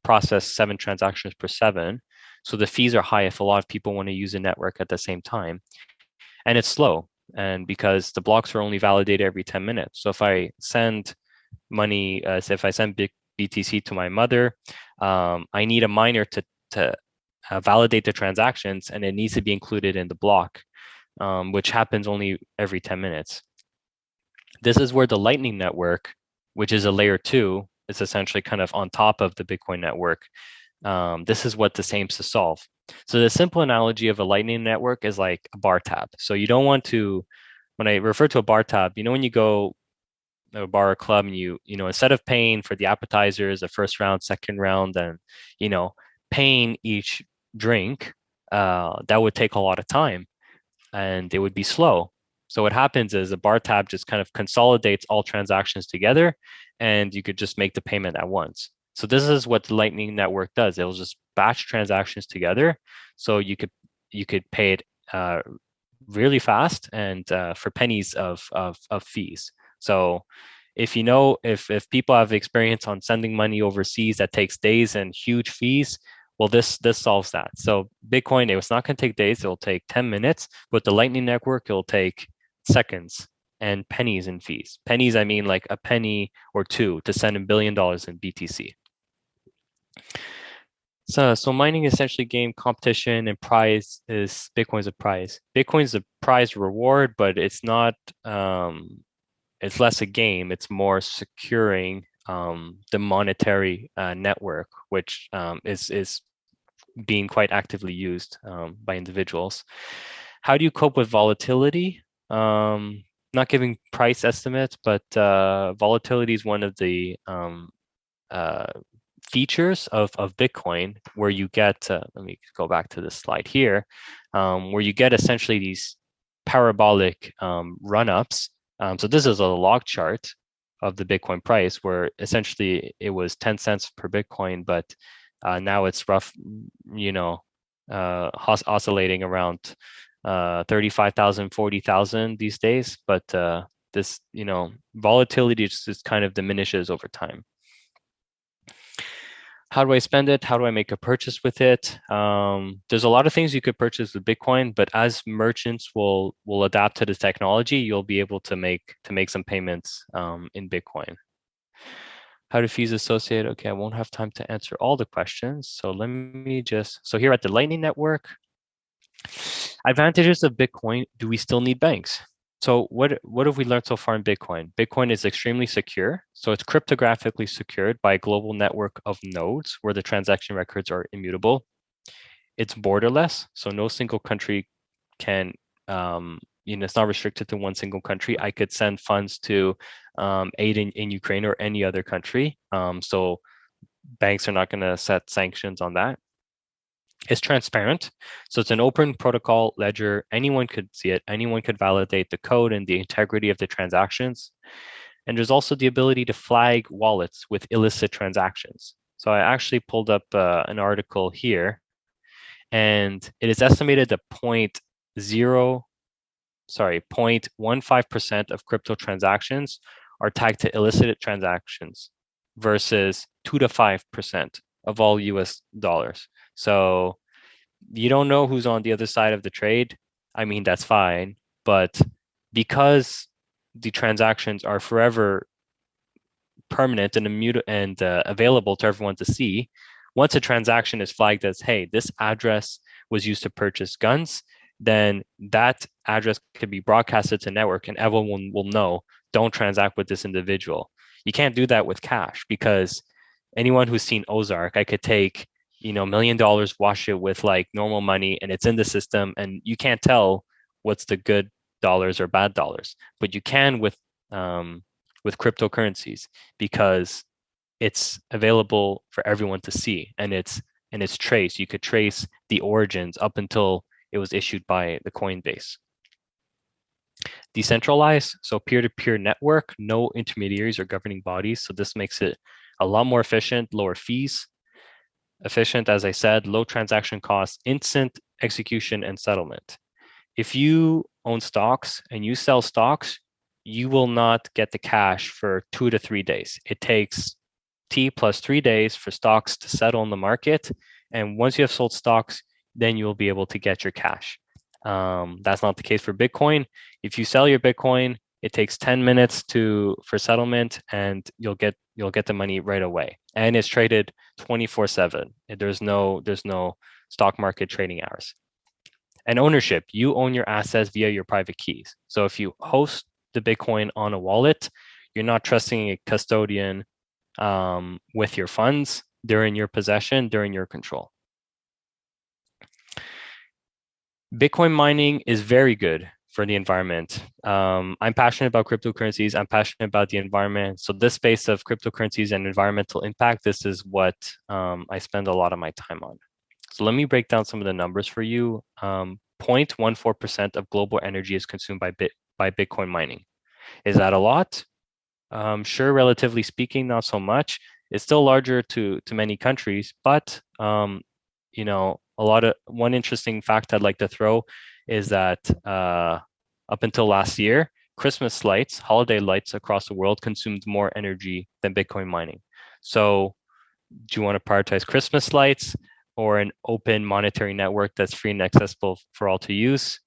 process 7 transactions per 7. So the fees are high if a lot of people want to use a network at the same time, and it's slow. And because the blocks are only validated every 10 minutes. So if I send money, so if I send BTC to my mother, I need a miner to validate the transactions, and it needs to be included in the block, which happens only every 10 minutes. This is where the Lightning Network, which is a layer 2, is essentially kind of on top of the Bitcoin network. This is what this aims to solve. So the simple analogy of a Lightning Network is like a bar tab. So you don't want to, when I refer to a bar tab, when you go a bar or club and you instead of paying for the appetizers, the first round, second round, and paying each drink, that would take a lot of time and it would be slow. So what happens is a bar tab just kind of consolidates all transactions together, and you could just make the payment at once. So this is what the Lightning Network does. It will just batch transactions together, so you could pay it really fast and for pennies of fees. So if if people have experience on sending money overseas that takes days and huge fees, well, this solves that. So Bitcoin, it's not going to take days. It'll take 10 minutes. But the Lightning Network, it'll take seconds. and pennies in fees. Pennies, I mean like a penny or two to send $1 billion in BTC. So mining essentially game competition, and prize is Bitcoin's a prize. Bitcoin's a prize reward, but it's not. It's less a game. It's more securing the monetary network, which is being quite actively used by individuals. How do you cope with volatility? Not giving price estimates, but volatility is one of the uh, features of Bitcoin where you get, let me go back to this slide here, where you get essentially these parabolic run-ups. So this is a log chart of the Bitcoin price where essentially it was 10 cents per Bitcoin, but now it's rough, oscillating around 35,000, 40,000 these days. But this, volatility just kind of diminishes over time. How do I spend it? How do I make a purchase with it? There's a lot of things you could purchase with Bitcoin, but as merchants will adapt to the technology, you'll be able to make some payments in Bitcoin. How do fees associate? Okay, I won't have time to answer all the questions. So let me so here at the Lightning Network, advantages of Bitcoin, do we still need banks? So what have we learned so far in Bitcoin? Bitcoin is extremely secure. So it's cryptographically secured by a global network of nodes where the transaction records are immutable. It's borderless. So no single country can, it's not restricted to one single country. I could send funds to aid in Ukraine or any other country. So banks are not going to set sanctions on that. It's transparent. So it's an open protocol ledger. Anyone could see it. Anyone could validate the code and the integrity of the transactions. And there's also the ability to flag wallets with illicit transactions. So I actually pulled up an article here, and it is estimated that 0.15% of crypto transactions are tagged to illicit transactions versus 2 to 5% of all US dollars. So you don't know who's on the other side of the trade. I mean, that's fine. But because the transactions are forever permanent and immutable and available to everyone to see, once a transaction is flagged as, hey, this address was used to purchase guns, then that address could be broadcasted to network and everyone will know, don't transact with this individual. You can't do that with cash because anyone who's seen Ozark, I could take, $1 million, wash it with like normal money and it's in the system and you can't tell what's the good dollars or bad dollars, but you can with cryptocurrencies because it's available for everyone to see and it's traced. You could trace the origins up until it was issued by the Coinbase. Decentralized, so peer-to-peer network, no intermediaries or governing bodies. So this makes it a lot more efficient, lower fees. Efficient, as I said, low transaction costs, instant execution and settlement. If you own stocks and you sell stocks, you will not get the cash for 2 to 3 days. It takes T plus 3 days for stocks to settle in the market. And once you have sold stocks, then you'll be able to get your cash. That's not the case for Bitcoin. If you sell your Bitcoin, it takes 10 minutes for settlement and you'll get the money right away. And it's traded 24/7. There's no stock market trading hours. And ownership, you own your assets via your private keys. So if you host the Bitcoin on a wallet, you're not trusting a custodian with your funds. They're in your possession, they're in your control. Bitcoin mining is very good for the environment. I'm passionate about cryptocurrencies. I'm passionate about the environment. So this space of cryptocurrencies and environmental impact, this is what I spend a lot of my time on. So let me break down some of the numbers for you. 0.14% of global energy is consumed by Bitcoin mining. Is that a lot? Sure, relatively speaking, not so much. It's still larger to many countries, but one interesting fact I'd like to throw is that up until last year, Christmas lights, holiday lights across the world consumed more energy than Bitcoin mining. So do you want to prioritize Christmas lights or an open monetary network that's free and accessible for all to use?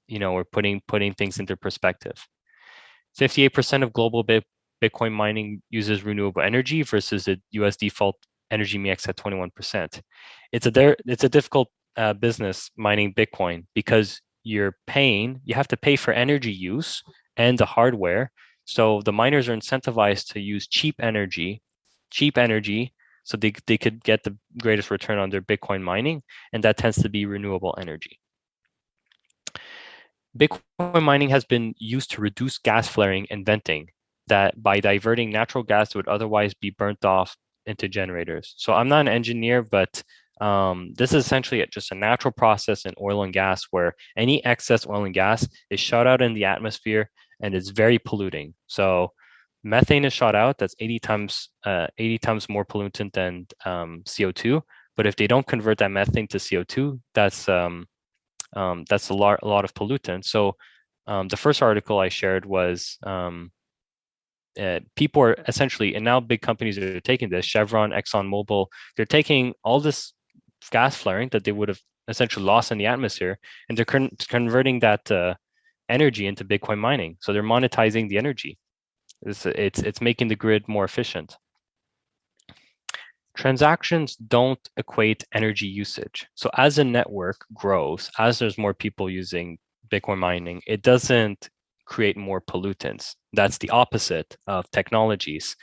We're putting things into perspective. 58% of global Bitcoin mining uses renewable energy versus the US default energy mix at 21%. It's a difficult business mining Bitcoin because you have to pay for energy use and the hardware. So the miners are incentivized to use cheap energy, so they could get the greatest return on their Bitcoin mining, and that tends to be renewable energy. Bitcoin mining has been used to reduce gas flaring and venting that by diverting natural gas that would otherwise be burnt off into generators. So I'm not an engineer, but this is essentially just a natural process in oil and gas where any excess oil and gas is shot out in the atmosphere and it's very polluting. So methane is shot out. That's 80 times more pollutant than CO2. But if they don't convert that methane to CO2, that's a lot of pollutants. So the first article I shared was people are essentially, and now big companies are taking this, Chevron, ExxonMobil, they're taking all this gas flaring that they would have essentially lost in the atmosphere, and they're converting that energy into Bitcoin mining. So they're monetizing the energy. It's making the grid more efficient. Transactions don't equate energy usage. So as a network grows, as there's more people using Bitcoin mining, it doesn't create more pollutants. That's the opposite of technologies.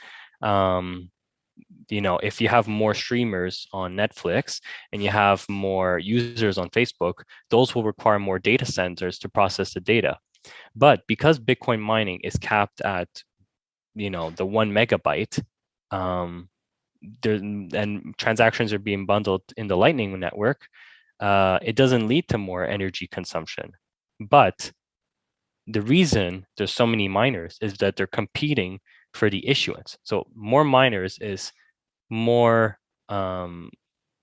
If you have more streamers on Netflix and you have more users on Facebook, those will require more data centers to process the data. But because Bitcoin mining is capped at, the 1 megabyte, and transactions are being bundled in the Lightning Network, it doesn't lead to more energy consumption. But the reason there's so many miners is that they're competing for the issuance. So more miners is more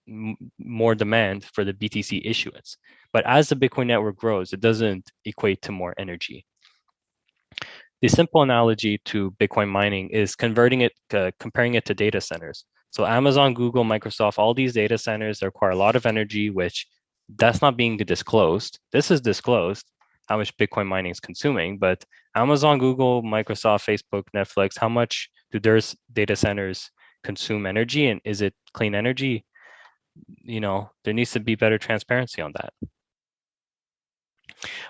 more demand for the BTC issuance. But as the Bitcoin network grows, it doesn't equate to more energy. The simple analogy to Bitcoin mining is comparing it to data centers. So Amazon, Google, Microsoft, all these data centers require a lot of energy, which that's not being disclosed. This is disclosed, how much Bitcoin mining is consuming, but Amazon, Google, Microsoft, Facebook, Netflix, how much do their data centers consume energy, and is it clean energy? There needs to be better transparency on that.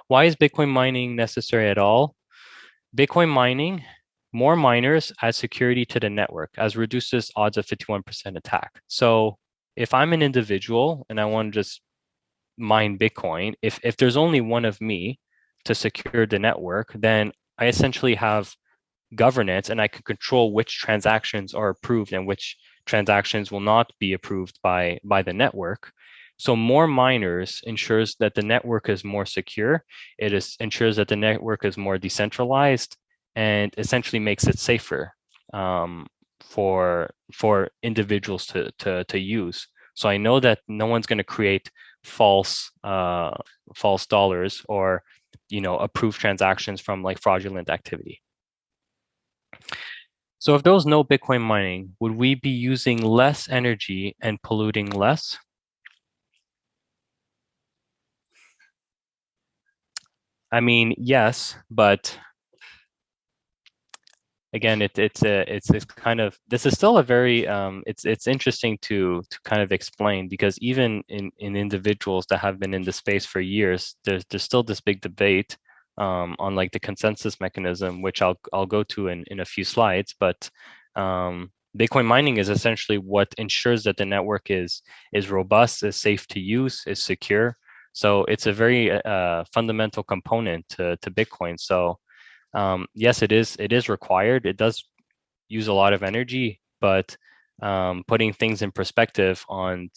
Why is Bitcoin mining necessary at all? Bitcoin mining, more miners add security to the network, as reduces odds of 51% attack. So if I'm an individual and I want to just mine Bitcoin, if there's only one of me to secure the network, then I essentially have governance and I can control which transactions are approved and which transactions will not be approved by the network. So more miners ensures that the network is more secure. Ensures that the network is more decentralized and essentially makes it safer for individuals to use. So I know that no one's going to create false dollars or approve transactions from like fraudulent activity. So if there was no Bitcoin mining, would we be using less energy and polluting less? I mean, yes, but again, it's kind of, this is still a very it's interesting to kind of explain, because even in individuals that have been in the space for years, there's still this big debate on like the consensus mechanism, which I'll go to in a few slides. But Bitcoin mining is essentially what ensures that the network is robust, is safe to use, is secure. So it's a very fundamental component to Bitcoin. So yes, it is required. It does use a lot of energy, but putting things in perspective on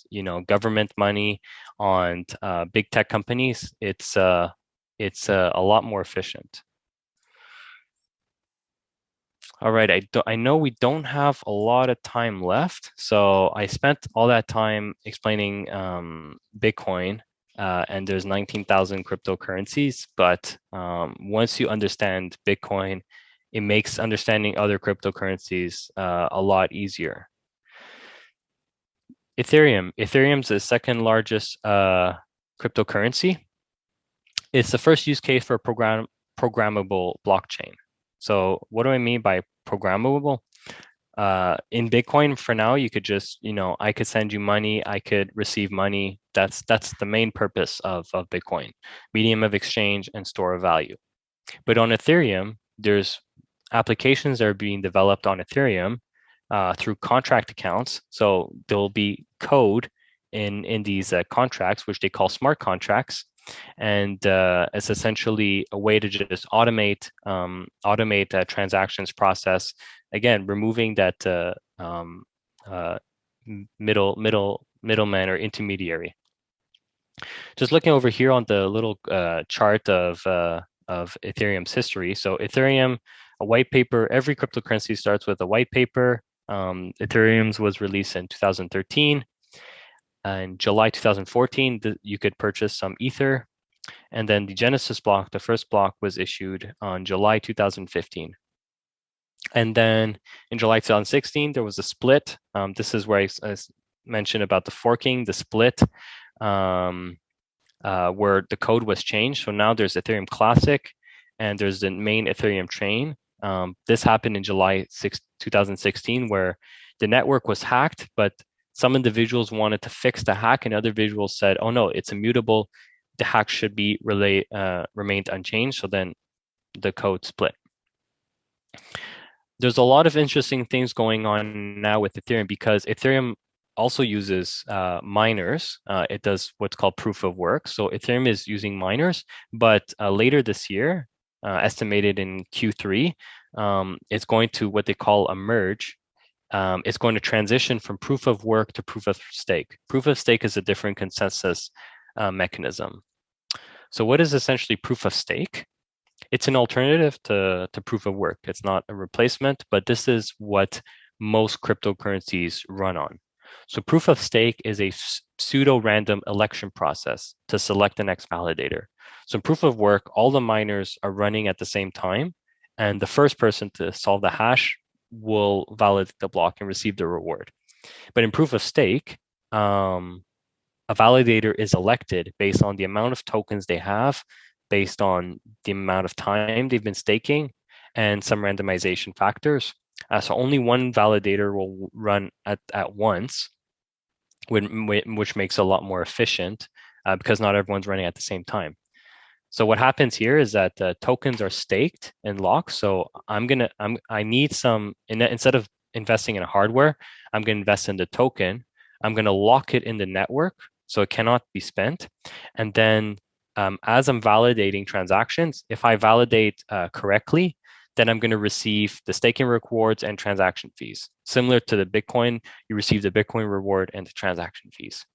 government money, on big tech companies, it's a lot more efficient. All right, I know we don't have a lot of time left, so I spent all that time explaining Bitcoin. And there's 19,000 cryptocurrencies, but once you understand Bitcoin, it makes understanding other cryptocurrencies a lot easier. Ethereum's the second largest cryptocurrency. It's the first use case for programmable blockchain. So what do I mean by programmable? In Bitcoin for now, you could just, I could send you money, I could receive money. That's the main purpose of Bitcoin, medium of exchange and store of value. But on Ethereum, there's applications that are being developed on Ethereum through contract accounts. So there'll be code in these contracts, which they call smart contracts, and it's essentially a way to just automate that transactions process. Again, removing that middleman or intermediary. Just looking over here on the little chart of Ethereum's history. So Ethereum, a white paper. Every cryptocurrency starts with a white paper. Ethereum's was released in 2013. In July 2014, you could purchase some Ether. And then the Genesis block, the first block, was issued on July 2015. And then in July 2016, there was a split. This is where I mentioned about the forking, the split, where the code was changed. So now there's Ethereum Classic, and there's the main Ethereum chain. This happened in July 2016, where the network was hacked, but some individuals wanted to fix the hack, and other individuals said, "Oh no, it's immutable. The hack should be remained unchanged." So then the code split. There's a lot of interesting things going on now with Ethereum because Ethereum also uses miners. It does what's called proof of work. So Ethereum is using miners, but later this year, estimated in Q3, it's going to what they call a merge. It's going to transition from proof of work to proof of stake. Proof of stake is a different consensus mechanism. So what is essentially proof of stake? It's an alternative to proof of work. It's not a replacement, but this is what most cryptocurrencies run on. So proof of stake is a pseudo-random election process to select the next validator. So proof of work, all the miners are running at the same time, and the first person to solve the hash will validate the block and receive the reward. But in proof of stake, a validator is elected based on the amount of tokens they have, based on the amount of time they've been staking, and some randomization factors. So only one validator will run at once, which makes it a lot more efficient because not everyone's running at the same time. So what happens here is that the tokens are staked and locked. So I need some, instead of investing in a hardware, I'm going to invest in the token. I'm going to lock it in the network so it cannot be spent. And then as I'm validating transactions, if I validate correctly, then I'm going to receive the staking rewards and transaction fees. Similar to the Bitcoin, you receive the Bitcoin reward and the transaction fees.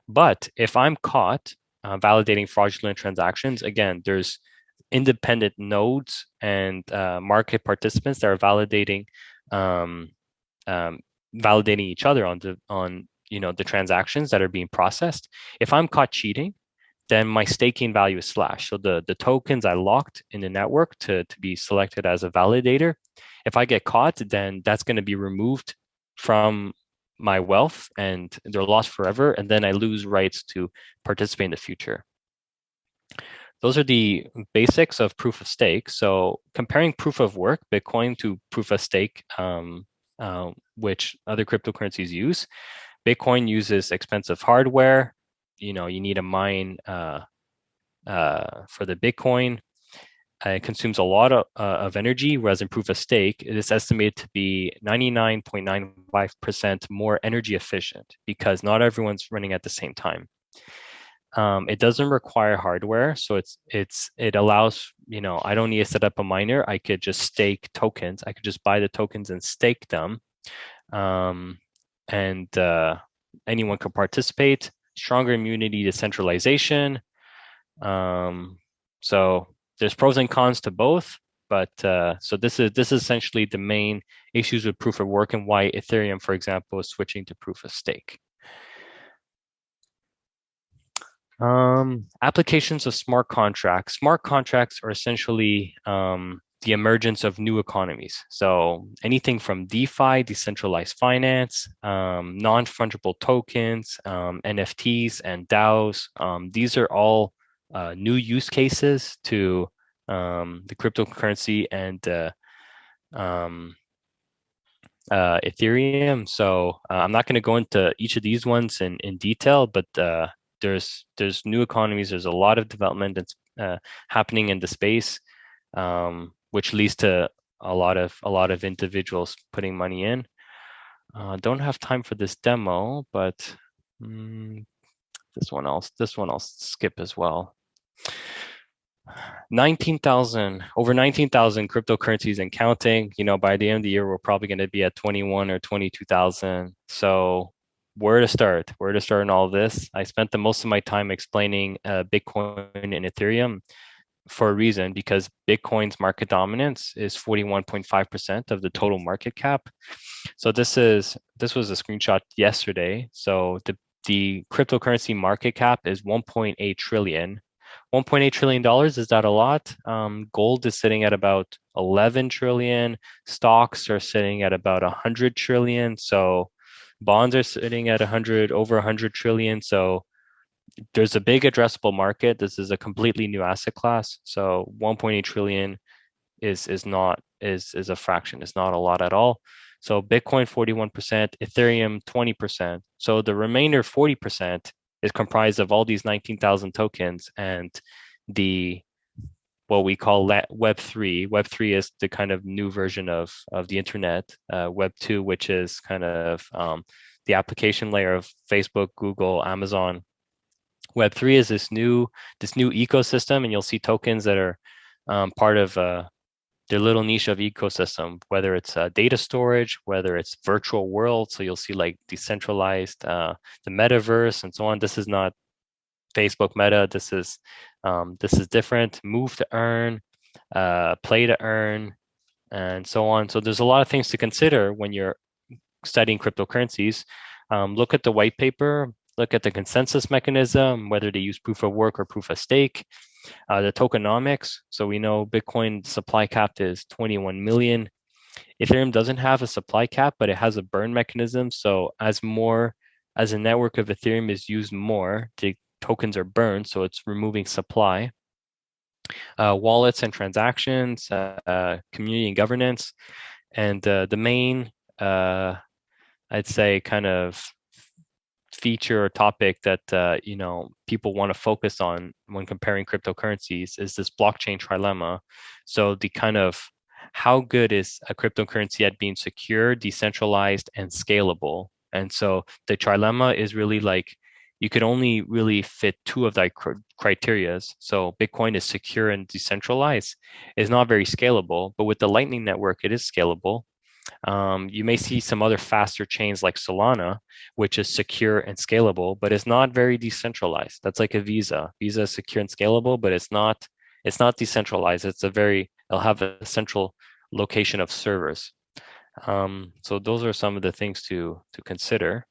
But if I'm caught validating fraudulent transactions, again, there's independent nodes and market participants that are validating each other on the transactions that are being processed. If I'm caught cheating, then my staking value is slashed. So the tokens I locked in the network to be selected as a validator, if I get caught, then that's going to be removed from my wealth and they're lost forever. And then I lose rights to participate in the future. Those are the basics of proof of stake. So comparing proof of work, Bitcoin, to proof of stake, which other cryptocurrencies use, Bitcoin uses expensive hardware. You need a mine for the Bitcoin. It consumes a lot of energy, whereas in proof of stake, it is estimated to be 99.95% more energy efficient because not everyone's running at the same time. It doesn't require hardware, so it allows, I don't need to set up a miner. I could just stake tokens. I could just buy the tokens and stake them, and anyone could participate. Stronger immunity to centralization. So there's pros and cons to both, but so this is essentially the main issues with proof of work and why Ethereum, for example, is switching to proof of stake. Applications of smart contracts. Smart contracts are essentially the emergence of new economies. So anything from DeFi, decentralized finance, non-fungible tokens, NFTs, and DAOs. These are all new use cases to the cryptocurrency and Ethereum. So I'm not going to go into each of these ones in detail, but there's new economies. There's a lot of development that's happening in the space, which leads to a lot of individuals putting money in. Don't have time for this demo, but this one I'll skip as well. 19,000, over 19,000 cryptocurrencies and counting. By the end of the year, we're probably going to be at 21 or 22,000. So where to start in all of this? I spent the most of my time explaining Bitcoin and Ethereum for a reason, because Bitcoin's market dominance is 41.5% of the total market cap. So this was a screenshot yesterday. So the cryptocurrency market cap is 1.8 trillion. $1.8 trillion, is that a lot? Gold is sitting at about 11 trillion. Stocks are sitting at about 100 trillion. So bonds are sitting at over 100 trillion. So there's a big addressable market. This is a completely new asset class. So 1.8 trillion is a fraction. It's not a lot at all. So Bitcoin 41%, Ethereum 20%. So the remainder 40% is comprised of all these 19,000 tokens and what we call Web3. Web3 is the kind of new version of the internet. Web2, which is kind of the application layer of Facebook, Google, Amazon. Web3 is this new ecosystem, and you'll see tokens that are part of their little niche of ecosystem, whether it's data storage, whether it's virtual world. So you'll see like decentralized, the metaverse and so on. This is not Facebook Meta. This is different. Move to earn, play to earn, and so on. So there's a lot of things to consider when you're studying cryptocurrencies. Look at the white paper. Look at the consensus mechanism, whether they use proof of work or proof of stake. The tokenomics. So we know Bitcoin supply cap is 21 million. Ethereum doesn't have a supply cap, but it has a burn mechanism. So as a network of Ethereum is used more, the tokens are burned. So it's removing supply. Wallets and transactions, community and governance. And the main, I'd say, kind of feature or topic that people want to focus on when comparing cryptocurrencies is this blockchain trilemma. So the kind of how good is a cryptocurrency at being secure, decentralized, and scalable? And so the trilemma is really like you could only really fit two of that criteria. So Bitcoin is secure and decentralized. It's not very scalable, but with the Lightning Network, it is scalable. You may see some other faster chains like Solana, which is secure and scalable, but it's not very decentralized. That's like a Visa. Visa is secure and scalable, but it's not decentralized. It'll have a central location of servers. So those are some of the things to consider.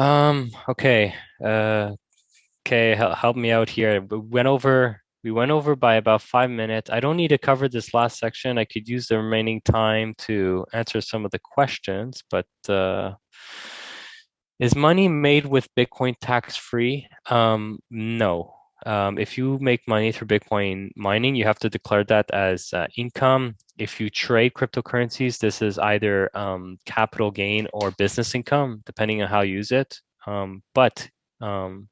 Okay. Help me out here. We went over by about 5 minutes. I don't need to cover this last section. I could use the remaining time to answer some of the questions, but is money made with Bitcoin tax-free? No. If you make money through Bitcoin mining, you have to declare that as income. If you trade cryptocurrencies, this is either capital gain or business income, depending on how you use it. But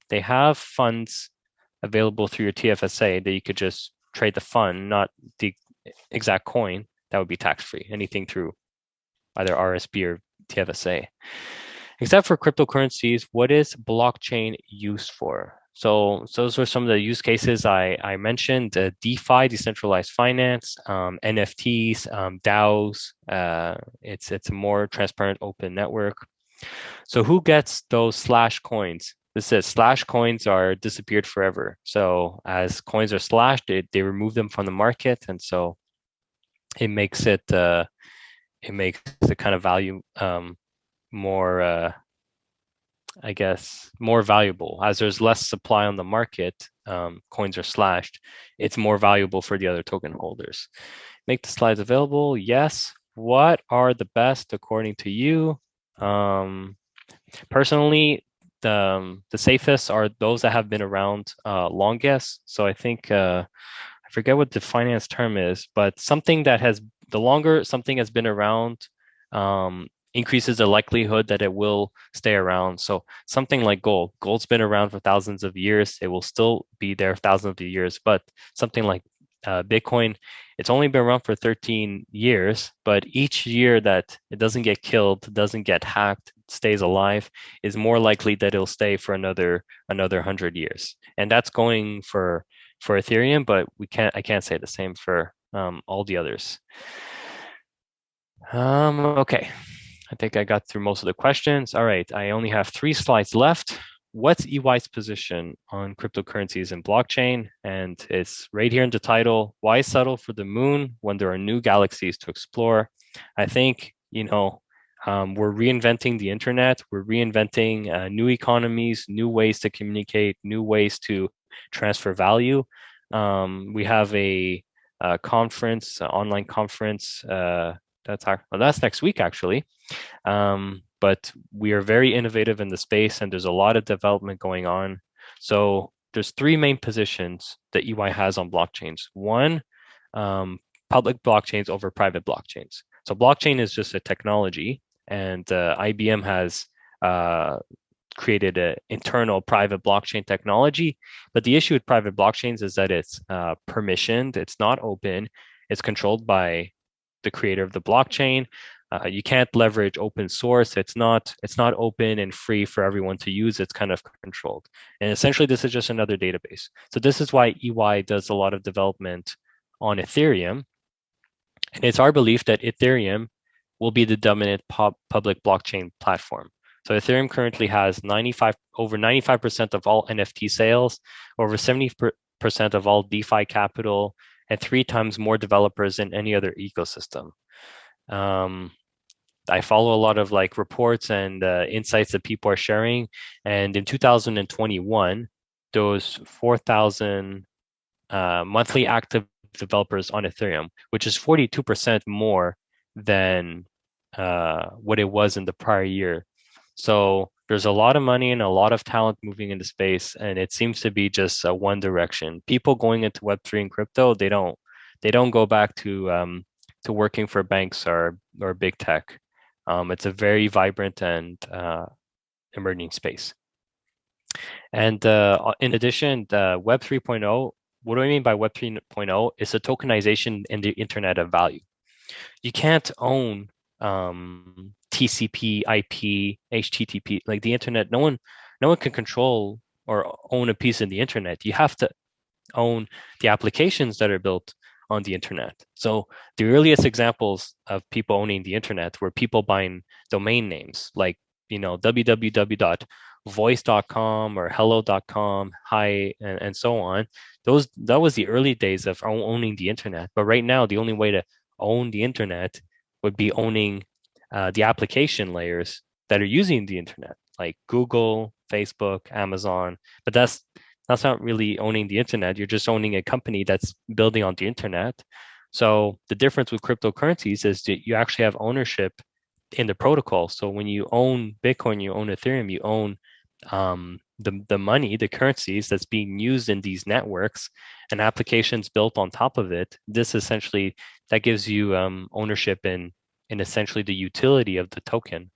they have funds available through your TFSA that you could just trade the fund, not the exact coin. That would be tax-free. Anything through either RSP or TFSA. Except for cryptocurrencies, what is blockchain used for? So those were some of the use cases I mentioned: DeFi, decentralized finance, NFTs, DAOs. It's a more transparent, open network. So who gets those slash coins? This says slash coins are disappeared forever. So as coins are slashed, they remove them from the market, and so it makes the kind of value more, I guess, more valuable. As there's less supply on the market, coins are slashed. It's more valuable for the other token holders. Make the slides available. Yes. What are the best according to you? Personally, the safest are those that have been around longest. So I think I forget what the finance term is, but something that has the longer something has been around, increases the likelihood that it will stay around. So something like gold. Gold's been around for thousands of years. It will still be there thousands of years. But something like Bitcoin, it's only been around for 13 years, but each year that it doesn't get killed, doesn't get hacked, stays alive, is more likely that it'll stay for another 100 years. And that's going for Ethereum, but I can't say the same for all the others. Okay, I think I got through most of the questions. All right, I only have 3 slides left. What's EY's position on cryptocurrencies and blockchain? And it's right here in the title, why settle for the moon when there are new galaxies to explore? I think, we're reinventing the internet. We're reinventing new economies, new ways to communicate, new ways to transfer value. We have a conference, online conference, that's next week, actually. But we are very innovative in the space, and there's a lot of development going on. So there's 3 main positions that EY has on blockchains. One, public blockchains over private blockchains. So blockchain is just a technology, and IBM has created an internal private blockchain technology. But the issue with private blockchains is that it's permissioned, it's not open, it's controlled by the creator of the blockchain. You can't leverage open source. It's not open and free for everyone to use. It's kind of controlled. And essentially, this is just another database. So this is why EY does a lot of development on Ethereum. And it's our belief that Ethereum will be the dominant public blockchain platform. So Ethereum currently has over 95% of all NFT sales, over 70% of all DeFi capital, and 3 times more developers than any other ecosystem. I follow a lot of reports and insights that people are sharing. And in 2021, those 4,000 monthly active developers on Ethereum, which is 42% more than what it was in the prior year. So there's a lot of money and a lot of talent moving into space, and it seems to be just one direction. People going into Web3 and crypto, they don't go back to working for banks or big tech. It's a very vibrant and emerging space. And in addition, Web 3.0, what do I mean by Web 3.0? Is a tokenization in the Internet of Value. You can't own TCP, IP, HTTP, like the internet. No one can control or own a piece of the internet. You have to own the applications that are built on the internet. So the earliest examples of people owning the internet were people buying domain names like www.voice.com or hello.com, hi, and so on. That was the early days of owning the internet. But right now, the only way to own the internet would be owning the application layers that are using the internet, like Google, Facebook, Amazon. But that's not really owning the internet. You're just owning a company that's building on the internet. So the difference with cryptocurrencies is that you actually have ownership in the protocol. So when you own Bitcoin, you own Ethereum, you own the money, the currencies that's being used in these networks and applications built on top of it. This essentially, that gives you ownership in essentially the utility of the token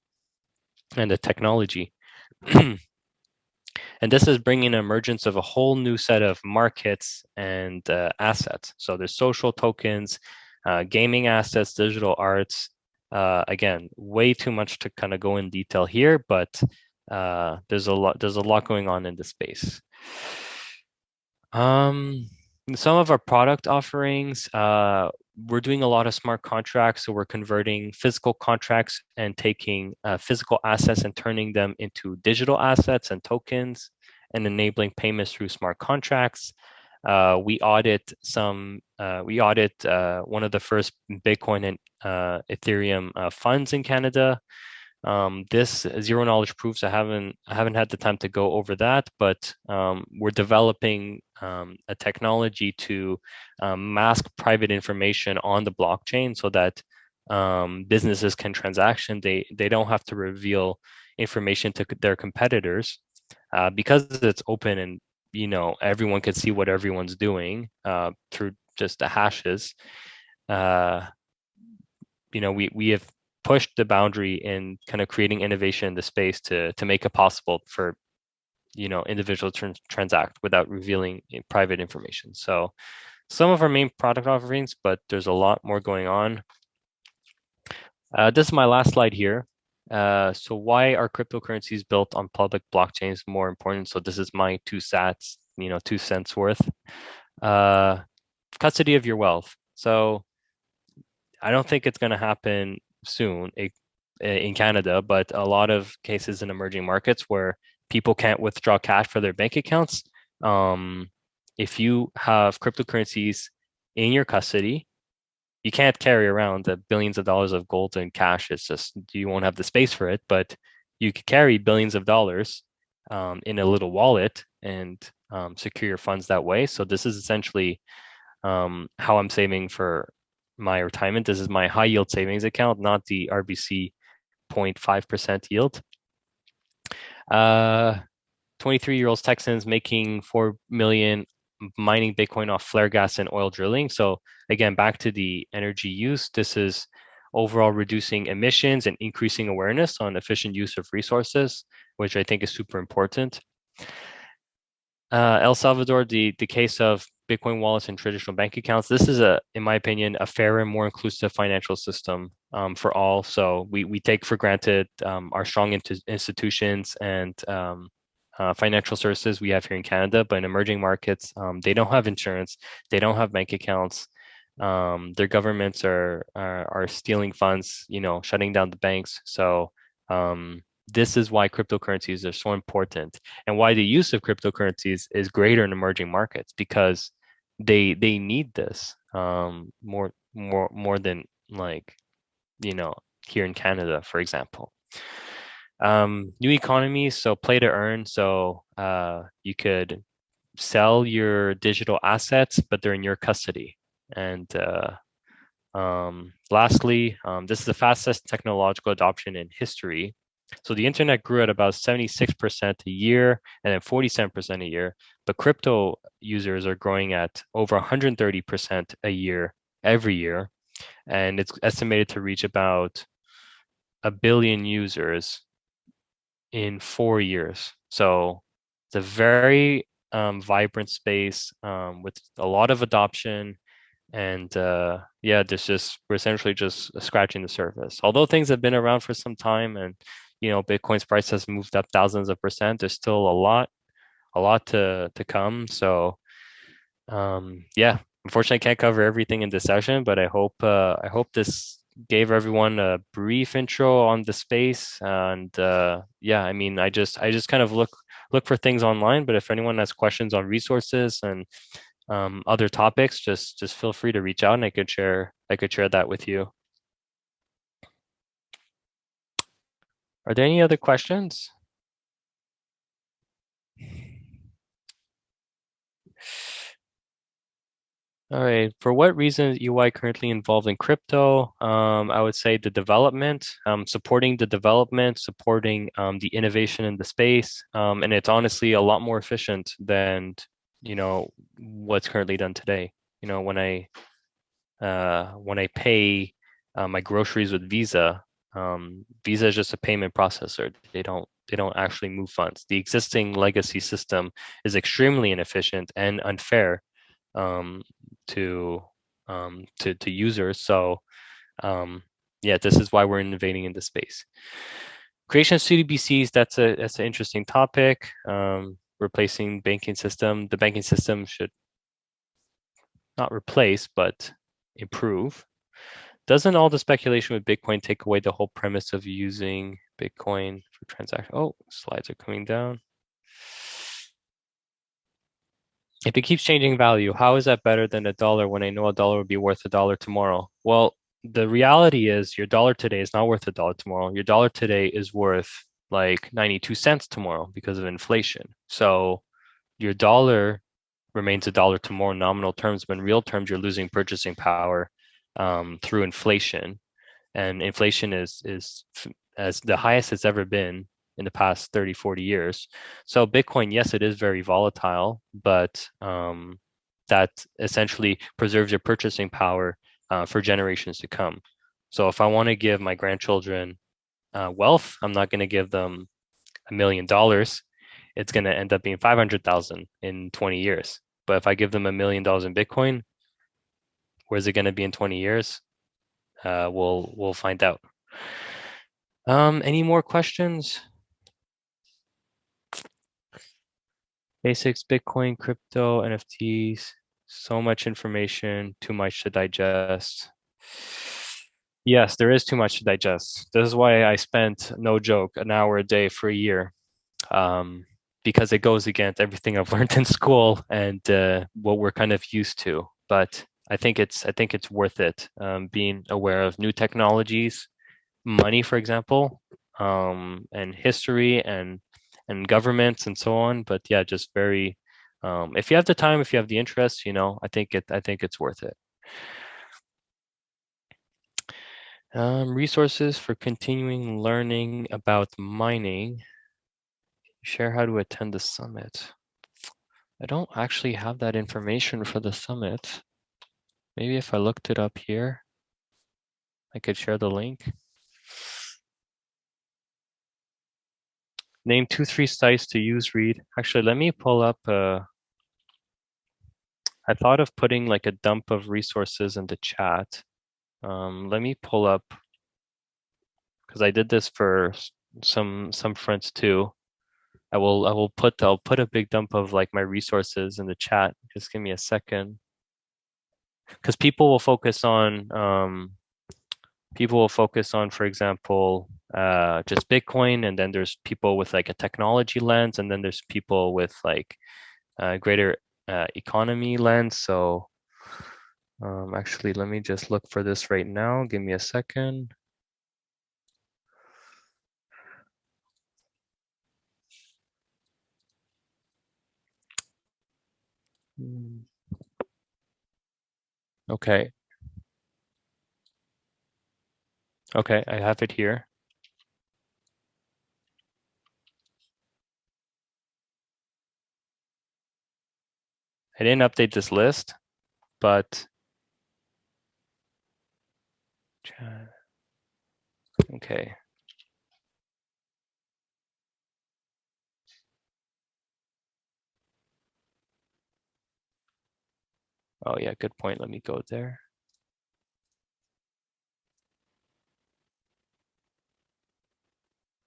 and the technology. And this is bringing an emergence of a whole new set of markets and assets. So there's social tokens, gaming assets, digital arts. Again, way too much to kind of go in detail here, but there's a lot going on in the space. Some of our product offerings, we're doing a lot of smart contracts. So we're converting physical contracts and taking physical assets and turning them into digital assets and tokens and enabling payments through smart contracts. We audit one of the first Bitcoin and Ethereum funds in Canada. This zero knowledge proofs, I haven't had the time to go over that, but we're developing a technology to mask private information on the blockchain so that businesses can transaction. They don't have to reveal information to their competitors. because it's open and everyone can see what everyone's doing through just the hashes. We have pushed the boundary in kind of creating innovation in the space to make it possible for individuals to transact without revealing private information. So some of our main product offerings, but there's a lot more going on. This is my last slide here. So why are cryptocurrencies built on public blockchains more important? So this is my 2 cents worth. Custody of your wealth. So I don't think it's going to happen soon in Canada, but a lot of cases in emerging markets where people can't withdraw cash for their bank accounts. If you have cryptocurrencies in your custody, you can't carry around the billions of dollars of gold and cash. It's just you won't have the space for it, but you could carry billions of dollars in a little wallet and secure your funds that way. So this is essentially how I'm saving for my retirement. This is my high yield savings account, not the RBC 0.5% yield. 23-year-old Texans making 4 million mining Bitcoin off flare gas and oil drilling. So again, back to the energy use, this is overall reducing emissions and increasing awareness on efficient use of resources, which I think is super important. El Salvador, the case of Bitcoin wallets and traditional bank accounts. This is in my opinion, a fairer and more inclusive financial system for all. So we take for granted our strong institutions and financial services we have here in Canada, but in emerging markets, they don't have insurance, they don't have bank accounts. Their governments are stealing funds, shutting down the banks. So this is why cryptocurrencies are so important, and why the use of cryptocurrencies is greater in emerging markets, because they need this more than here in Canada, for example. New economies, so play to earn. So you could sell your digital assets, but they're in your custody. And lastly, this is the fastest technological adoption in history. So the internet grew at about 76% a year and then 47% a year, but crypto users are growing at over 130% a year every year. And it's estimated to reach about 1 billion users in 4 years. So it's a very vibrant space with a lot of adoption. And we're essentially just scratching the surface. Although things have been around for some time, and Bitcoin's price has moved up thousands of percent, there's still a lot to come. So unfortunately I can't cover everything in this session, but I hope this gave everyone a brief intro on the space. And I just kind of look for things online, but if anyone has questions on resources and other topics, just feel free to reach out, and I could share that with you. Are there any other questions? All right. For what reason is EY currently involved in crypto? I would say the development, supporting the development, supporting the innovation in the space, and it's honestly a lot more efficient than what's currently done today. When I pay my groceries with Visa, Visa is just a payment processor. They don't actually move funds. The existing legacy system is extremely inefficient and unfair to users. So this is why we're innovating in this space. Creation of CBDCs, that's an interesting topic. Replacing banking system. The banking system should not replace, but improve. Doesn't all the speculation with Bitcoin take away the whole premise of using Bitcoin for transaction? Oh, slides are coming down. If it keeps changing value, how is that better than $1 when I know $1 will be worth $1 tomorrow? Well, the reality is your dollar today is not worth $1 tomorrow. Your dollar today is worth like 92 cents tomorrow because of inflation. So your dollar remains $1 tomorrow in nominal terms, but in real terms, you're losing purchasing power through inflation. And inflation is as the highest it's ever been in the past 30, 40 years. So Bitcoin, yes, it is very volatile, but that essentially preserves your purchasing power for generations to come. So if I want to give my grandchildren wealth, I'm not going to give them $1 million. It's going to end up being 500,000 in 20 years. But if I give them $1 million in Bitcoin, where's it going to be in 20 years? We'll find out. Any more questions? Basics, Bitcoin, crypto, NFTs, so much information, too much to digest. Yes, there is too much to digest. This is why I spent, no joke, an hour a day for a year, because it goes against everything I've learned in school and what we're kind of used to. But I think it's worth it, being aware of new technologies, money, for example, and history and governments and so on. But yeah, just very, if you have the time, if you have the interest, I think it's worth it. Resources for continuing learning about mining. Share how to attend the summit. I don't actually have that information for the summit. Maybe if I looked it up here, I could share the link. Name 2-3 sites to use, read. Actually, let me pull up. I thought of putting like a dump of resources in the chat. Let me pull up, because I did this for some friends too. I'll put a big dump of like my resources in the chat. Just give me a second, because people will focus on, for example, just Bitcoin, and then there's people with like a technology lens, and then there's people with like greater economy lens. So actually, let me just look for this right now. Give me a second. Okay. Okay, I have it here. I didn't update this list, but okay. Oh yeah, good point. Let me go there.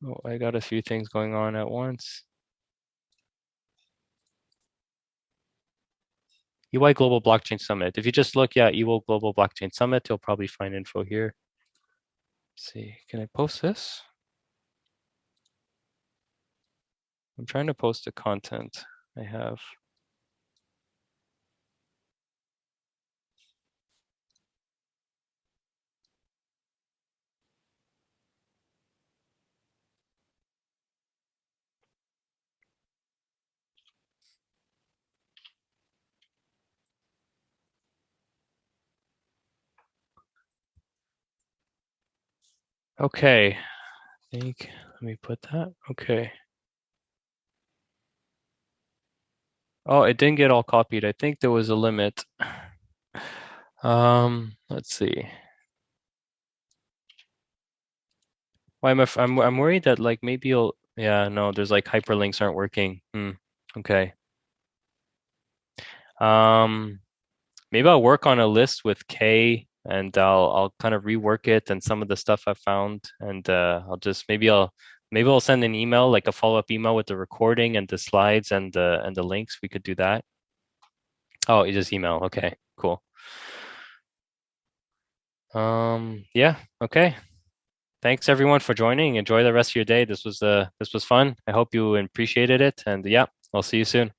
Oh, I got a few things going on at once. EY Global Blockchain Summit. If you just look, yeah, EY Global Blockchain Summit, you'll probably find info here. Let's see, can I post this? I'm trying to post the content I have. Okay, I think, let me put that. Okay. Oh, it didn't get all copied. I think there was a limit. Let's see. Why I'm worried that like maybe you'll, yeah, no, there's like hyperlinks aren't working. Okay. Maybe I'll work on a list with Kay, and I'll kind of rework it and some of the stuff I found, and I'll just maybe I'll send an email, like a follow-up email with the recording and the slides and the links. We could do that. Oh, you just email. Okay, cool. Yeah, okay. Thanks everyone for joining. Enjoy the rest of your day. This was fun. I hope you appreciated it, and yeah, I'll see you soon.